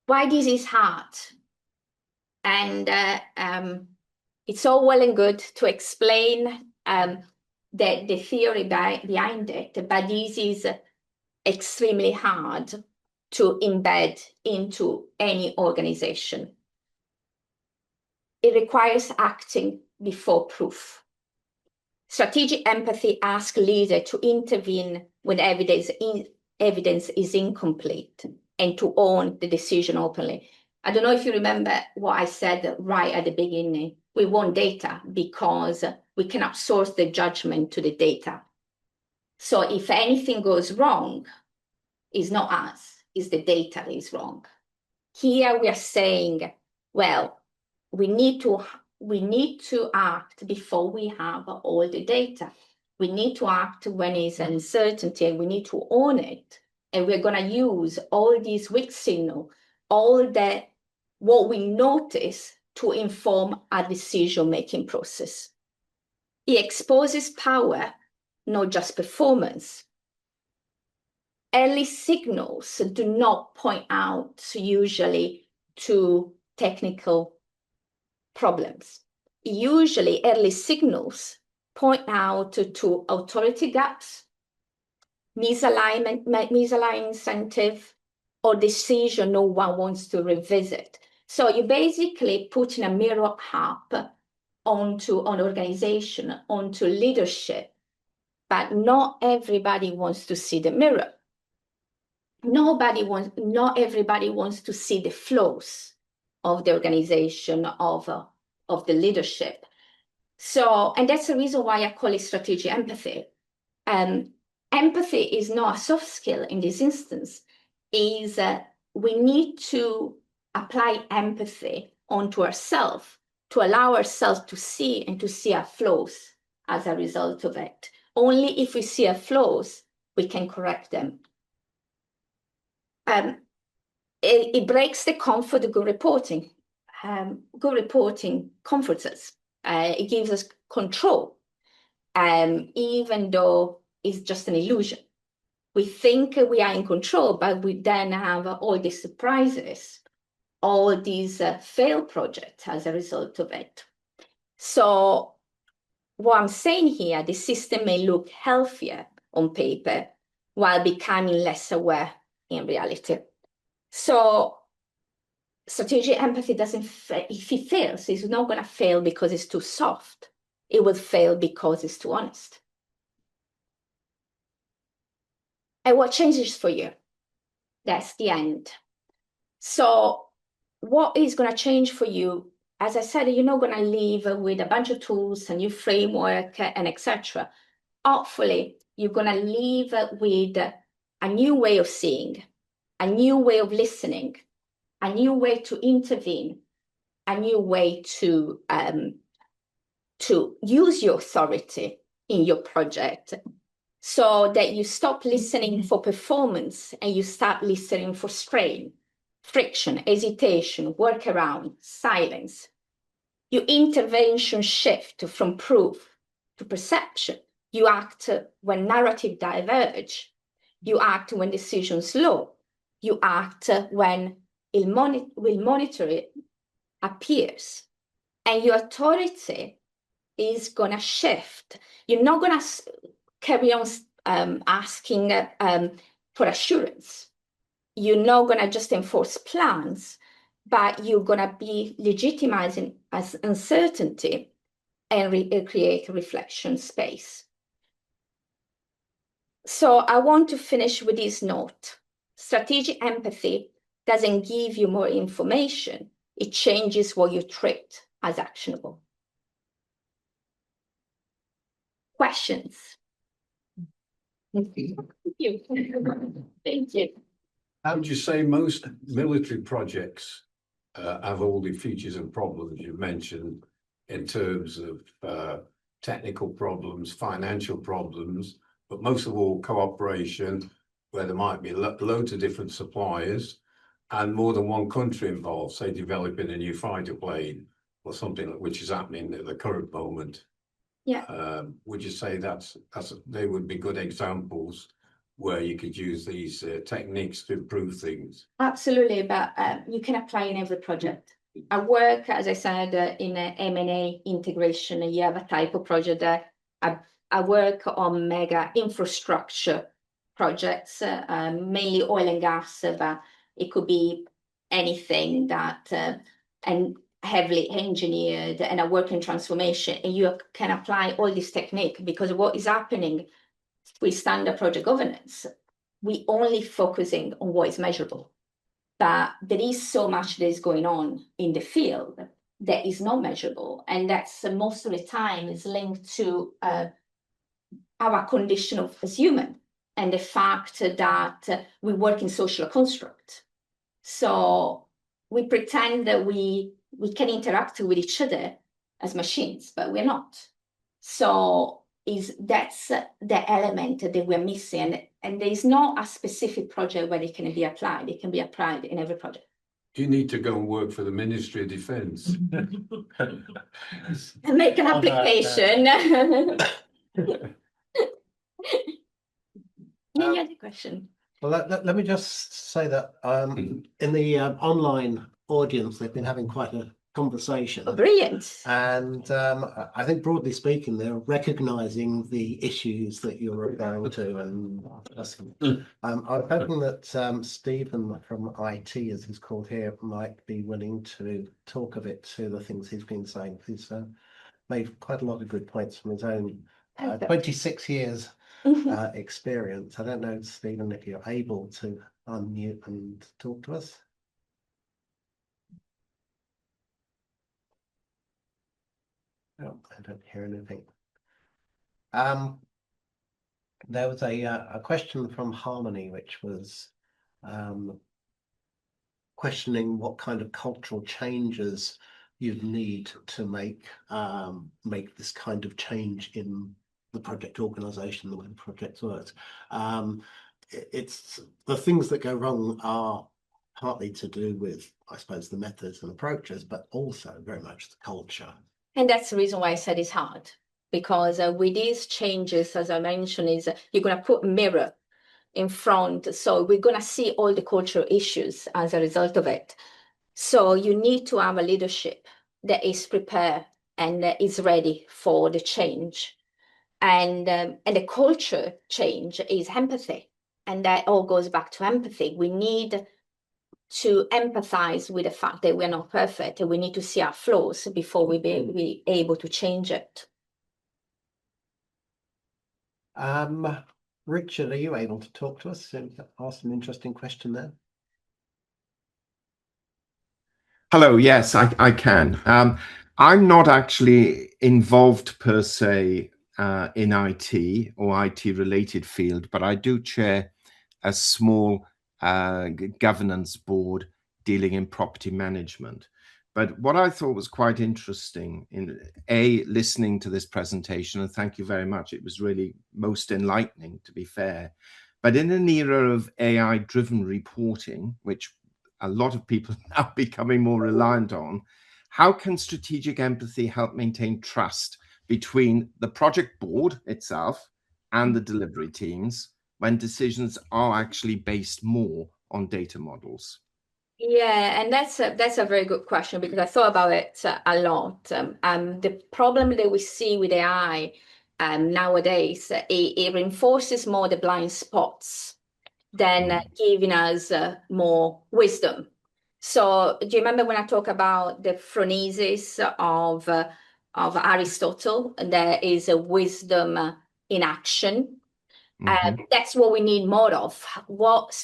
Why this is hard? And it's all well and good to explain the theory behind it, but this is extremely hard to embed into any organization. It requires acting before proof. Strategic empathy asks leaders to intervene when evidence is incomplete and to own the decision openly. I don't know if you remember what I said right at the beginning. We want data because we can outsource the judgment to the data. So if anything goes wrong, it's not us, it's the data that is wrong. Here we are saying, well, we need to act before we have all the data. We need to act when it's uncertainty, and we need to own it. And we're going to use all these weak signals, what we notice to inform our decision-making process. It exposes power, not just performance. Early signals do not point out usually to technical problems. Usually early signals point out to authority gaps, misaligned incentive, or decision no one wants to revisit. So you're basically putting a mirror up onto an organization, onto leadership, but not everybody wants to see the mirror. Not everybody wants to see the flaws of the organization, of the leadership. So, and that's the reason why I call it strategic empathy. Empathy is not a soft skill in this instance. We need to apply empathy onto ourselves to allow ourselves to see and to see our flaws as a result of it. Only if we see our flaws, we can correct them. It breaks the comfort of good reporting. Good reporting comforts us. It gives us control, even though it's just an illusion. We think we are in control, but we then have all these surprises, all these failed projects as a result of it. So what I'm saying here, the system may look healthier on paper while becoming less aware in reality. So strategic empathy if it fails, it's not going to fail because it's too soft. It will fail because it's too honest. And what changes for you? That's the end. So what is going to change for you? As I said, you're not going to leave with a bunch of tools, a new framework, and etc. Hopefully, you're going to leave with a new way of seeing, a new way of listening, a new way to intervene, a new way to use your authority in your project, so that you stop listening for performance and you start listening for strain, friction, hesitation, workaround, silence. Your intervention shift from proof to perception. You act when narrative diverge. You act when decisions slow. You act when monitoring appears. And your authority is going to shift. You're not going to carry on asking for assurance. You're not going to just enforce plans, but you're going to be legitimizing as uncertainty and create reflection space. So I want to finish with this note. Strategic empathy doesn't give you more information. It changes what you treat as actionable. Questions? Thank you. Thank you. How would you say most military projects have all the features and problems you've mentioned in terms of technical problems, financial problems, but most of all cooperation, where there might be loads of different suppliers and more than one country involved, say developing a new fighter plane or something which is happening at the current moment? Yeah. Would you say they would be good examples where you could use these techniques to improve things? Absolutely, but you can apply in every project. I work, as I said, in M&A integration. You have a type of project that I work on mega infrastructure projects, mainly oil and gas, but it could be anything that, and heavily engineered, and I work in transformation, and you can apply all this technique, because what is happening with standard project governance, we only focusing on what is measurable. But there is so much that is going on in the field that is not measurable. And that's most of the time is linked to our condition as human and the fact that we work in social construct. So we pretend that we can interact with each other as machines, but we're not. So that's the element that we're missing. And there is not a specific project where it can be applied. It can be applied in every project. Do you need to go and work for the Ministry of Defence? And make an application. Any other question? Well, let me just say that in the online audience, they've been having quite a conversation. Oh, brilliant. And I think broadly speaking, they're recognizing the issues that you're referring to. And I'm hoping that Stephen from IT, as he's called here, might be willing to talk a bit to the things he's been saying. He's made quite a lot of good points from his own 26 years experience. I don't know, Stephen, if you're able to unmute and talk to us. Oh, I don't hear anything. There was a question from Harmony, which was questioning what kind of cultural changes you'd need to make this kind of change in the project organization, the way the project works. It's the things that go wrong are partly to do with, I suppose, the methods and approaches, but also very much the culture. And that's the reason why I said it's hard, because with these changes, as I mentioned, is you're going to put a mirror in front. So we're going to see all the cultural issues as a result of it. So you need to have a leadership that is prepared and that is ready for the change. And the culture change is empathy. And that all goes back to empathy. We need to empathize with the fact that we're not perfect, and we need to see our flaws before we be able to change it. Richard, are you able to talk to us and ask an interesting question there? Hello, yes, I can. I'm not actually involved per se in IT or IT related field, but I do chair a small governance board dealing in property management. But what I thought was quite interesting in listening to this presentation, and thank you very much, it was really most enlightening, to be fair. But in an era of AI-driven reporting, which a lot of people are now becoming more reliant on, how can strategic empathy help maintain trust between the project board itself and the delivery teams when decisions are actually based more on data models? Yeah, and that's a very good question, because I thought about it a lot. The problem that we see with AI nowadays, it reinforces more the blind spots than giving us more wisdom. So do you remember when I talk about the phronesis of Aristotle? There is a wisdom in action. That's what we need more of. What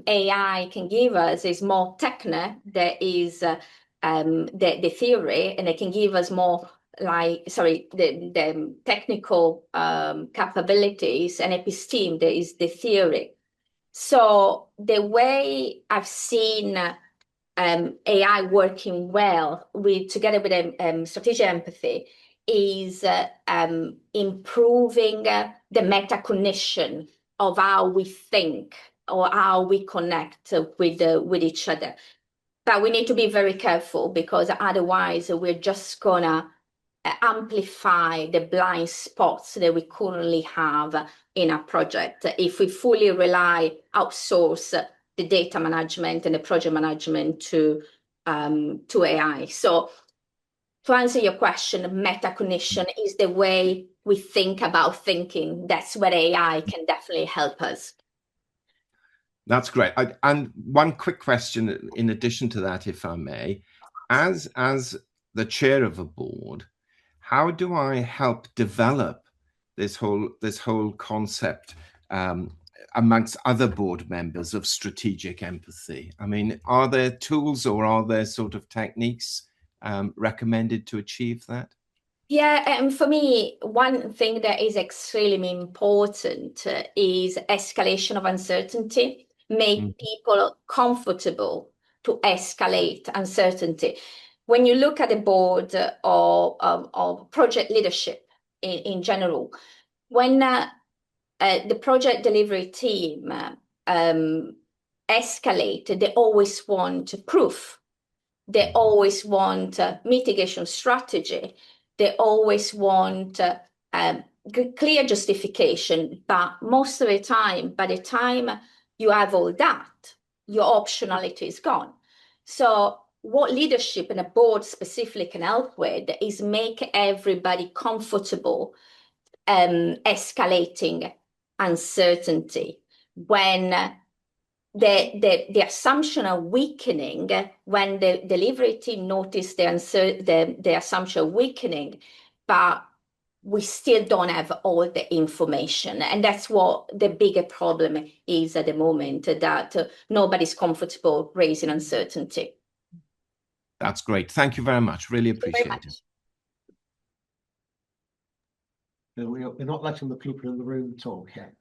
AI can give us is more techne, that is the theory, and it can give us more the technical capabilities, and episteme, that is the theory. So the way I've seen AI working well together with strategic empathy is improving the metacognition of how we think or how we connect with each other. But we need to be very careful, because otherwise we're just gonna amplify the blind spots that we currently have in our project if we fully outsource the data management and the project management to AI. So to answer your question, metacognition is the way we think about thinking. That's where AI can definitely help us. That's great. And one quick question in addition to that, if I may, as the chair of a board, how do I help develop this whole concept amongst other board members of strategic empathy? I mean, are there tools or are there sort of techniques recommended to achieve that? Yeah, and for me, one thing that is extremely important is escalation of uncertainty. Make people comfortable to escalate uncertainty. When you look at the board of project leadership in general, when the project delivery team escalate, they always want proof. They always want mitigation strategy. They always want clear justification. But most of the time, by the time you have all that, your optionality is gone. So what leadership and a board specifically can help with is make everybody comfortable escalating uncertainty. When the assumption are weakening, when the delivery team notice the assumption weakening, but we still don't have all the information. And that's what the bigger problem is at the moment, that nobody's comfortable raising uncertainty. That's great. Thank you very much. Really appreciate it. We're not letting the people in the room talk yet.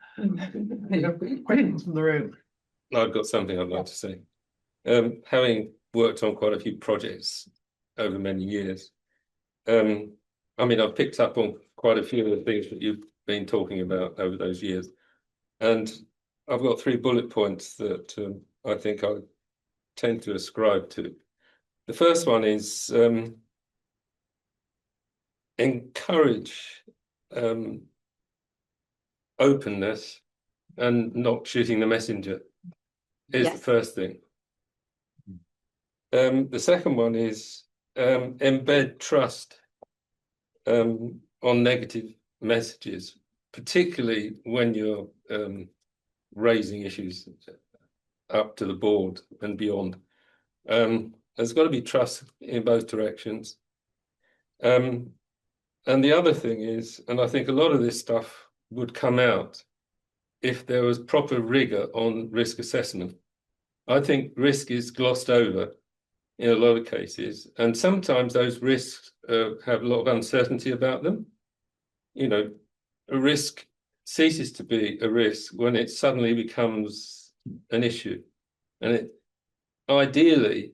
Questions from the room? I've got something I'd like to say. Having worked on quite a few projects over many years, I mean, I've picked up on quite a few of the things that you've been talking about over those years. And I've got 3 bullet points that I think I tend to ascribe to. The first one is encourage openness and not shooting the messenger. Is the first thing. The second one is embed trust on negative messages, particularly when you're raising issues up to the board and beyond. There's got to be trust in both directions. And the other thing is, and I think a lot of this stuff would come out if there was proper rigor on risk assessment. I think risk is glossed over in a lot of cases, and sometimes those risks have a lot of uncertainty about them. You know, a risk ceases to be a risk when it suddenly becomes an issue. And it ideally,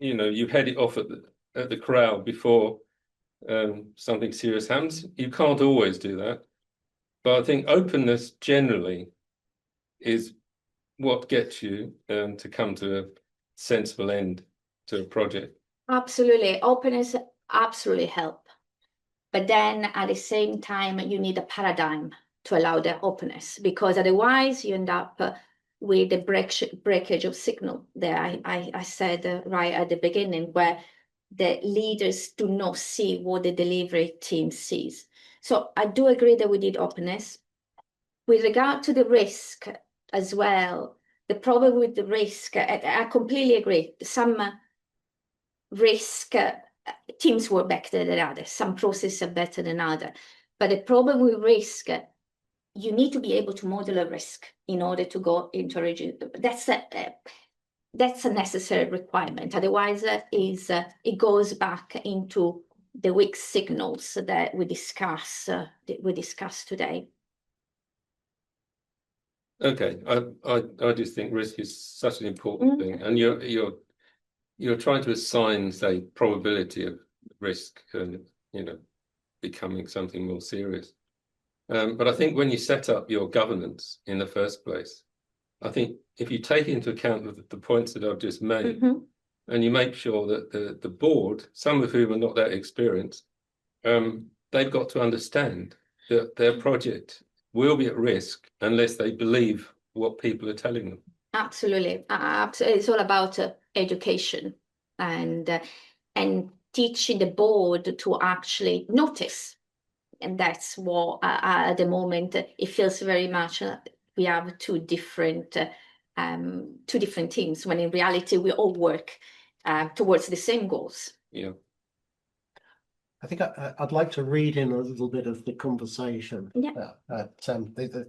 you head it off at the crowd before something serious happens. You can't always do that, but I think openness generally is what gets you to come to a sensible end to a project. Absolutely, openness absolutely help, but then at the same time you need a paradigm to allow the openness, because otherwise you end up with the breakage of signal that I said right at the beginning, where the leaders do not see what the delivery team sees. So I do agree that we need openness. With regard to the risk as well, the problem with the risk, I completely agree. Some risk teams work better than others, some processes are better than others. But the problem with risk, you need to be able to model a risk in order to go into a region. That's a necessary requirement. Otherwise, it goes back into the weak signals that we discuss today. Okay, I just think risk is such an important thing, and you're trying to assign, say, probability of risk and becoming something more serious. But I think when you set up your governance in the first place, I think if you take into account the points that I've just made, and you make sure that the board, some of whom are not that experienced, they've got to understand that their project will be at risk unless they believe what people are telling them. Absolutely. It's all about education and teaching the board to actually notice. And that's what at the moment it feels very much we have two different teams, when in reality we all work towards the same goals. Yeah. I think I'd like to read in a little bit of the conversation. Yeah.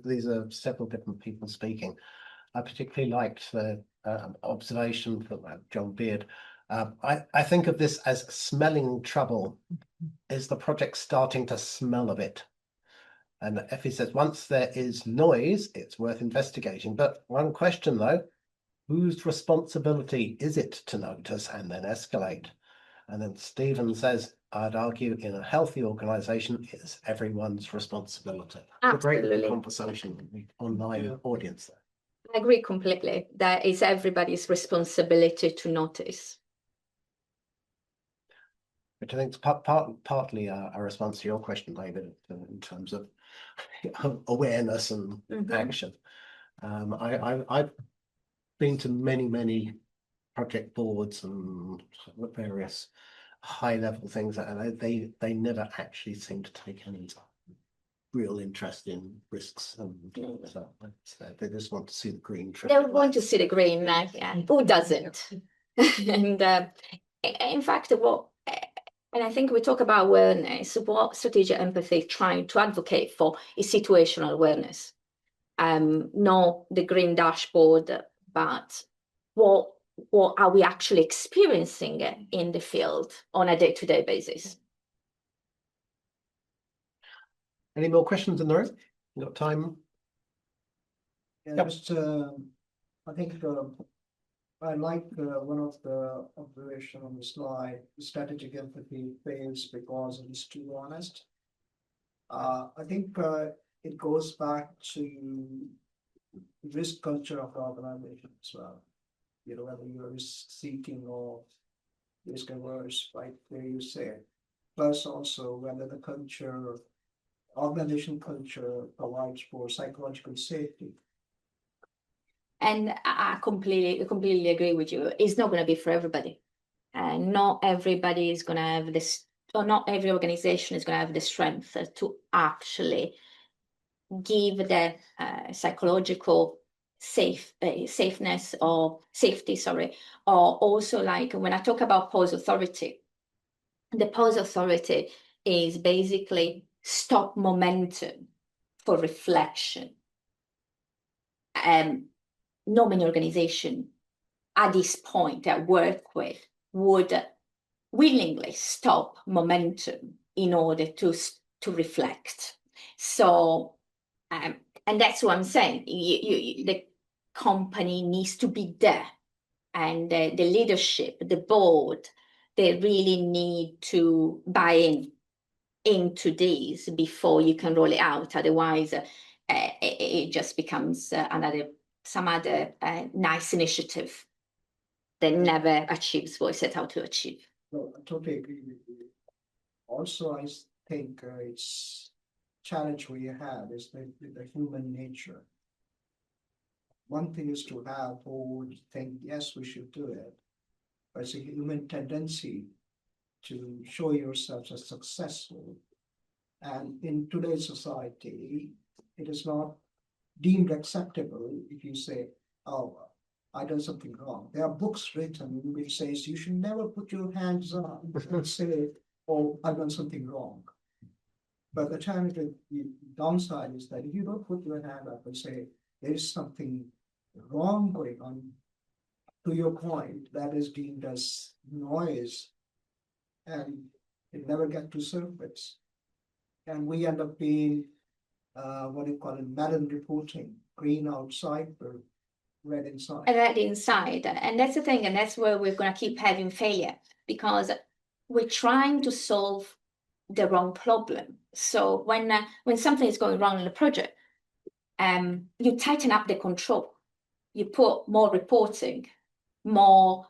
These are several different people speaking. I particularly liked the observation from John Beard. I think of this as smelling trouble. Is the project starting to smell of it? And Effie says, once there is noise, it's worth investigating. But one question though, whose responsibility is it to notice and then escalate? And then Stephen says, I'd argue in a healthy organization, it's everyone's responsibility. Absolutely. A great conversation with the online audience there. I agree completely. That is everybody's responsibility to notice. Which I think is partly a response to your question, David, in terms of awareness and action. I've been to many project boards and various high-level things, and they never actually seem to take any real interest in risks, and so they just want to see the green. They want to see the green, yeah. Who doesn't? And in fact, and I think we talk about awareness. What strategic empathy is trying to advocate for is situational awareness. Not the green dashboard, but what are we actually experiencing in the field on a day-to-day basis? Any more questions in the room? You got time? Yeah, just I think I like one of the observation on the slide. Strategic empathy fails because it is too honest. I think it goes back to risk culture of the organization as well. Whether you're risk seeking or risk averse, right where you say. Plus also whether the organization culture provides for psychological safety. And I completely agree with you. It's not going to be for everybody. Not everybody is going to have this, or not every organization is going to have the strength to actually give the psychological safeness or safety, or also, like when I talk about pause authority, the pause authority is basically stop momentum for reflection. No many organization at this point I work with would willingly stop momentum in order to reflect. So, and that's what I'm saying. The company needs to be there and the leadership, the board, they really need to buy into these before you can roll it out. Otherwise, it just becomes some other nice initiative that never achieves what it set out to achieve. No, I totally agree with you. Also, I think it's challenge we have is the human nature. One thing is to have who think, yes, we should do it. But it's a human tendency to show yourself as successful. And in today's society, it is not deemed acceptable if you say, oh, I done something wrong. There are books written which says you should never put your hands up and say, oh, I've done something wrong. But the time the downside is that if you don't put your hand up and say there is something wrong going on, to your point, that is deemed as noise, and it never gets to surface. And we end up being what do you call it, melon reporting, green outside but red inside. Red inside, and that's the thing, and that's where we're going to keep having failure, because we're trying to solve the wrong problem. So when something is going wrong in the project, you tighten up the control, you put more reporting, more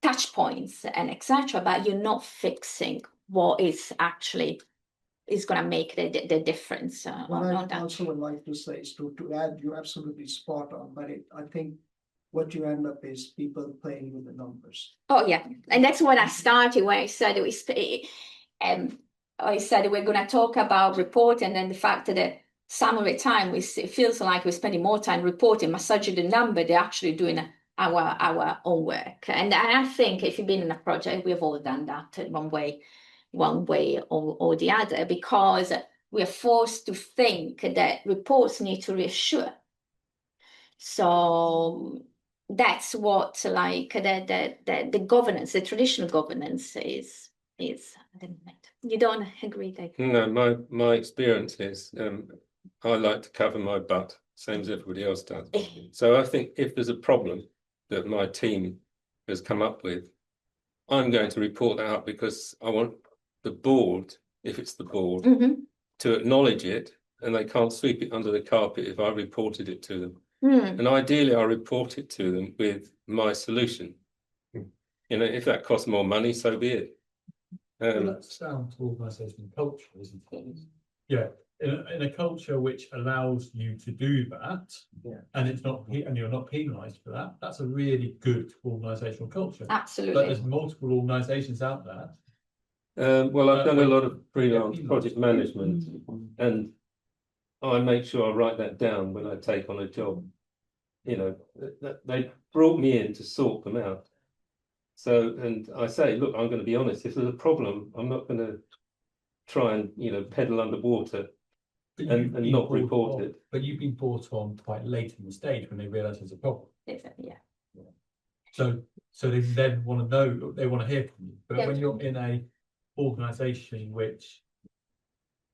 touch points and etc. But you're not fixing what is actually is going to make the difference. What I also would like to say is to add, you're absolutely spot on, but I think what you end up is people playing with the numbers. Oh yeah, and that's when I started, where I said I said we're going to talk about reporting, and the fact that some of the time it feels like we're spending more time reporting, massaging the number, they're actually doing our own work. And I think if you've been in a project, we've all done that one way or the other, because we are forced to think that reports need to reassure. So that's what like the governance, the traditional governance is. You don't agree, Dave? No, my experience is I like to cover my butt, same as everybody else does. So I think if there's a problem that my team has come up with, I'm going to report that out, because I want the board, if it's the board, to acknowledge it, and they can't sweep it under the carpet if I reported it to them. And ideally, I report it to them with my solution. You know, if that costs more money, so be it. Well, that's down to organisation culture, isn't it? Yeah, in a culture which allows you to do that, and it's not, and you're not penalised for that, that's a really good organisational culture. Absolutely. But there's multiple organisations out there. Well, I've done a lot of freelance project management, and I make sure I write that down when I take on a job. You know, they brought me in to sort them out. So, and I say, look, I'm going to be honest, if there's a problem, I'm not going to try and, you know, pedal underwater and not report it. But you've been brought on quite late in the stage when they realise there's a problem. Yeah. So they then want to know, they want to hear from you. But when you're in a organisation which,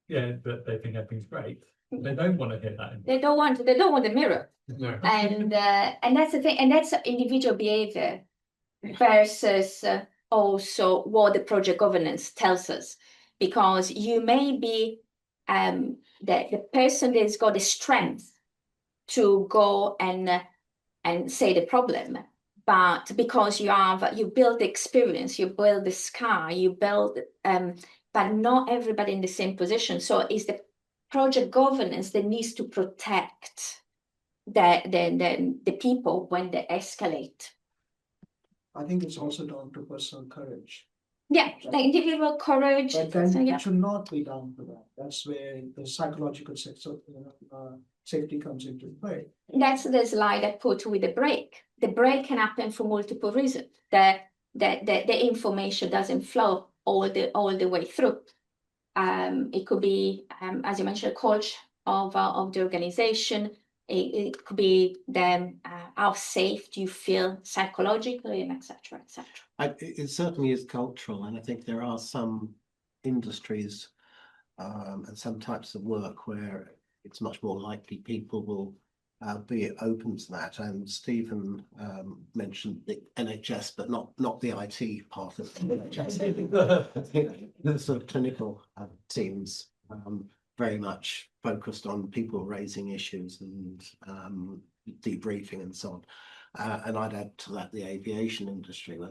that they think everything's great, they don't want to hear that. They don't want the mirror. No. And that's the thing, and that's individual behavior versus also what the project governance tells us, because you may be the person that's got the strength to go and say the problem, but because you build the experience, you build the scar, you build but not everybody in the same position. So it's the project governance that needs to protect the people when they escalate. I think it's also down to personal courage. Yeah, like individual courage. But then it should not be down to that. That's where the psychological safety comes into play. That's the slide I put with the break. The break can happen for multiple reasons. The information doesn't flow all the way through. It could be, as you mentioned, a coach of the organization. It could be then how safe do you feel psychologically, and etc. It certainly is cultural, and I think there are some industries and some types of work where it's much more likely people will be open to that. And Stephen mentioned the NHS, but not the IT part of the NHS. The sort of clinical teams very much focused on people raising issues and debriefing and so on. And I'd add to that the aviation industry, where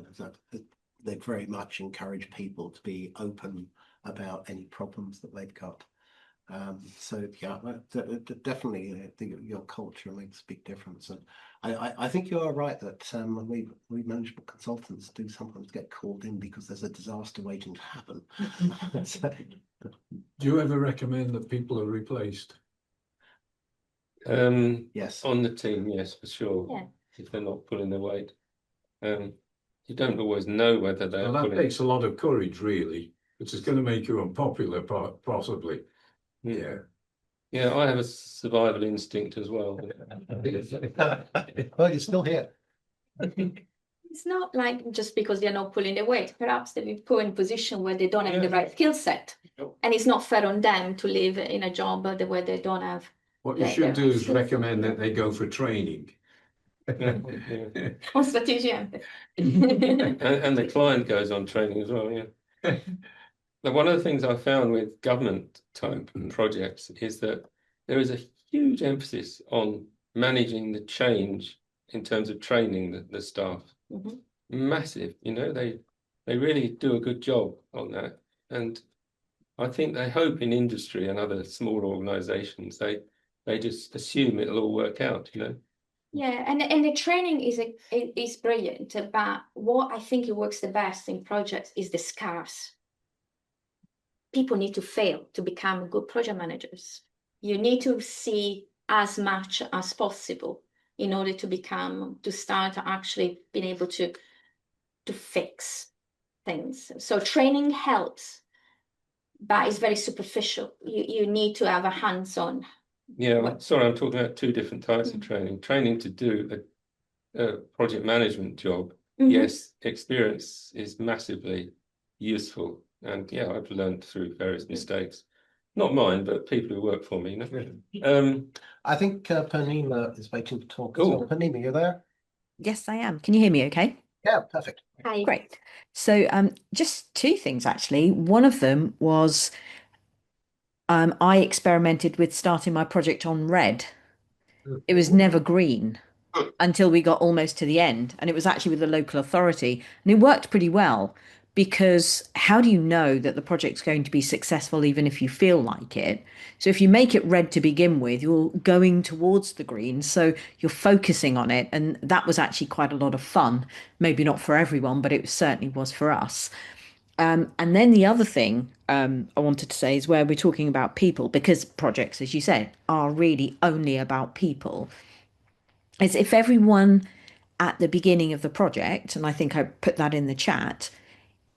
they very much encourage people to be open about any problems that they've got. So yeah, definitely your culture makes a big difference, and I think you are right that we management consultants do sometimes get called in because there's a disaster waiting to happen. So, Do you ever recommend that people are replaced? yes, On the team, yes, for sure. Yeah. If they're not pulling their weight. You don't always know whether they're Well, that pulling. takes a lot of courage, really, which is going to make you unpopular, possibly. Yeah. Yeah, I have a survival instinct as well. well, you're still here. It's not like just because they're not pulling the weight. Perhaps they've been put in a position where they don't have the right skill set. Sure. And it's not fair on them to live in a job where they don't have. What you should do is recommend that they go for training. Yeah. On strategy. And the client goes on training as well, yeah. Now, one of the things I found with government type projects is that there is a huge emphasis on managing the change in terms of training the staff. Mhm. Massive, they really do a good job on that. And I think they hope in industry and other small organizations, they just assume it'll all work out, Yeah, and the training is brilliant, but what I think it works the best in projects is the scars. People need to fail to become good project managers. You need to see as much as possible in order to start actually being able to fix things. So training helps, but it's very superficial. You need to have a hands-on. Yeah, sorry, I'm talking about two different types of training. Training to do a project management job. Mhm. Yes, experience is massively useful. And yeah, I've learned through various mistakes. Not mine, but people who work for me. I think Purnima is waiting to talk as well. Purnima, you there? Yes, I am. Can you hear me okay? Yeah, perfect. Hi. Great. So just two things actually. One of them was I experimented with starting my project on red. It was never green until we got almost to the end. And it was actually with the local authority. And it worked pretty well because how do you know that the project's going to be successful even if you feel like it? So if you make it red to begin with, you're going towards the green. So you're focusing on it. And that was actually quite a lot of fun. Maybe not for everyone, but it certainly was for us. And then the other thing I wanted to say is where we're talking about people, because projects, as you said, are really only about people, is if everyone at the beginning of the project, and I think I put that in the chat,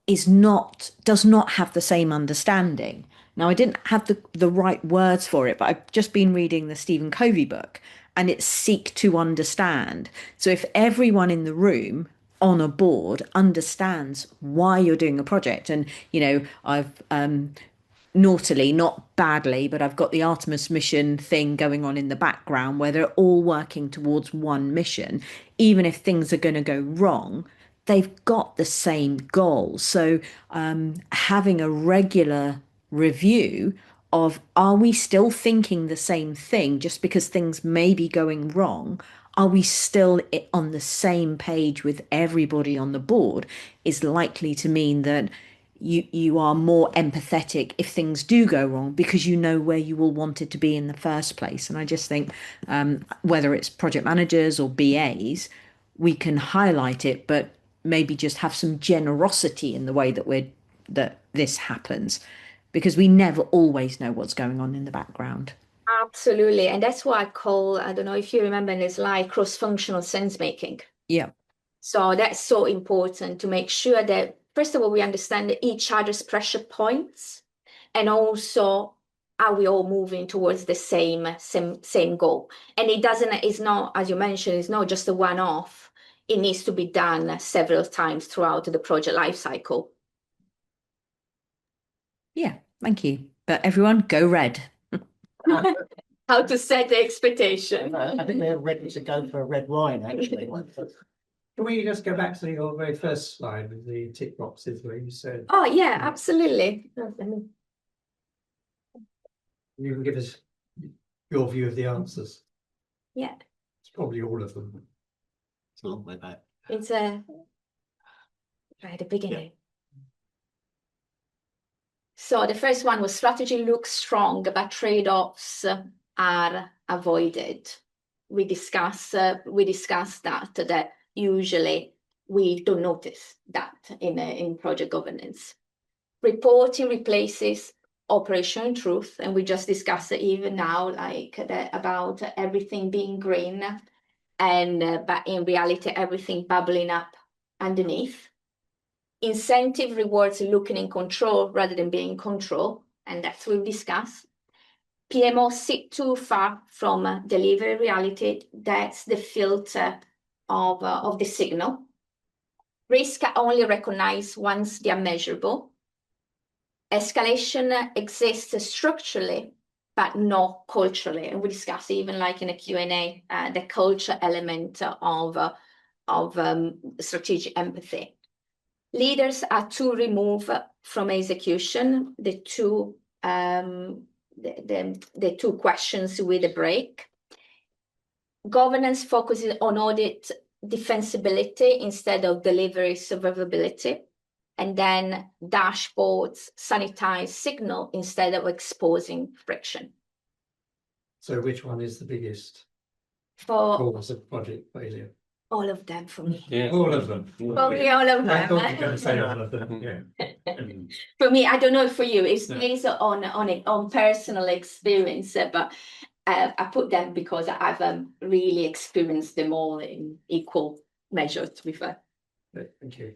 does not have the same understanding. Now, I didn't have the right words for it, but I've just been reading the Stephen Covey book, and it's seek to understand. So if everyone in the room on a board understands why you're doing a project, and I've naughtily, not badly, but I've got the Artemis mission thing going on in the background where they're all working towards one mission. Even if things are going to go wrong, they've got the same goal. So having a regular review of, are we still thinking the same thing just because things may be going wrong? Are we still on the same page with everybody on the board is likely to mean that you are more empathetic if things do go wrong because you know where you will want it to be in the first place. And I just think whether it's project managers or BAs, we can highlight it, but maybe just have some generosity in the way that this happens, because we never always know what's going on in the background. Absolutely. And that's what I call, I don't know if you remember in the slide, cross-functional sense making. Yeah. So that's so important to make sure that, first of all, we understand each other's pressure points, and also are we all moving towards the same goal. And it's not, as you mentioned, it's not just a one-off. It needs to be done several times throughout the project life cycle. Yeah, thank you. But everyone, go red. how to set the expectation. I think they're ready to go for a red wine, actually. Can we just go back to your very first slide with the tick boxes where you said Oh, yeah, absolutely. you can give us your view of the answers? Yeah, It's probably all of them. It's a long way back. it's right at the beginning. So the first one was strategy looks strong, but trade-offs are avoided. We discussed that usually we don't notice that in project governance. Reporting replaces operational truth, and we just discussed it even now, like about everything being green, and but in reality everything bubbling up underneath. Incentive rewards looking in control rather than being in control, and that's what we discussed. PMO sit too far from delivery reality. That's the filter of the signal. Risk are only recognized once they are measurable. Escalation exists structurally, but not culturally. And we discussed even like in a Q&A, the culture element of strategic empathy. Leaders are too removed from execution. The two questions with a break. Governance focuses on audit defensibility instead of delivery survivability. And then dashboards sanitize signal instead of exposing friction. So which one is the biggest For cause of project failure? all of them for me. Yeah. All of them. Probably all of I thought you were going them. to say all of them. Yeah. For me, I don't know for you, it's Yeah. based on personal experience, but I put them because I've really experienced them all in equal measure, to be fair. Thank you.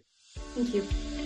Thank you.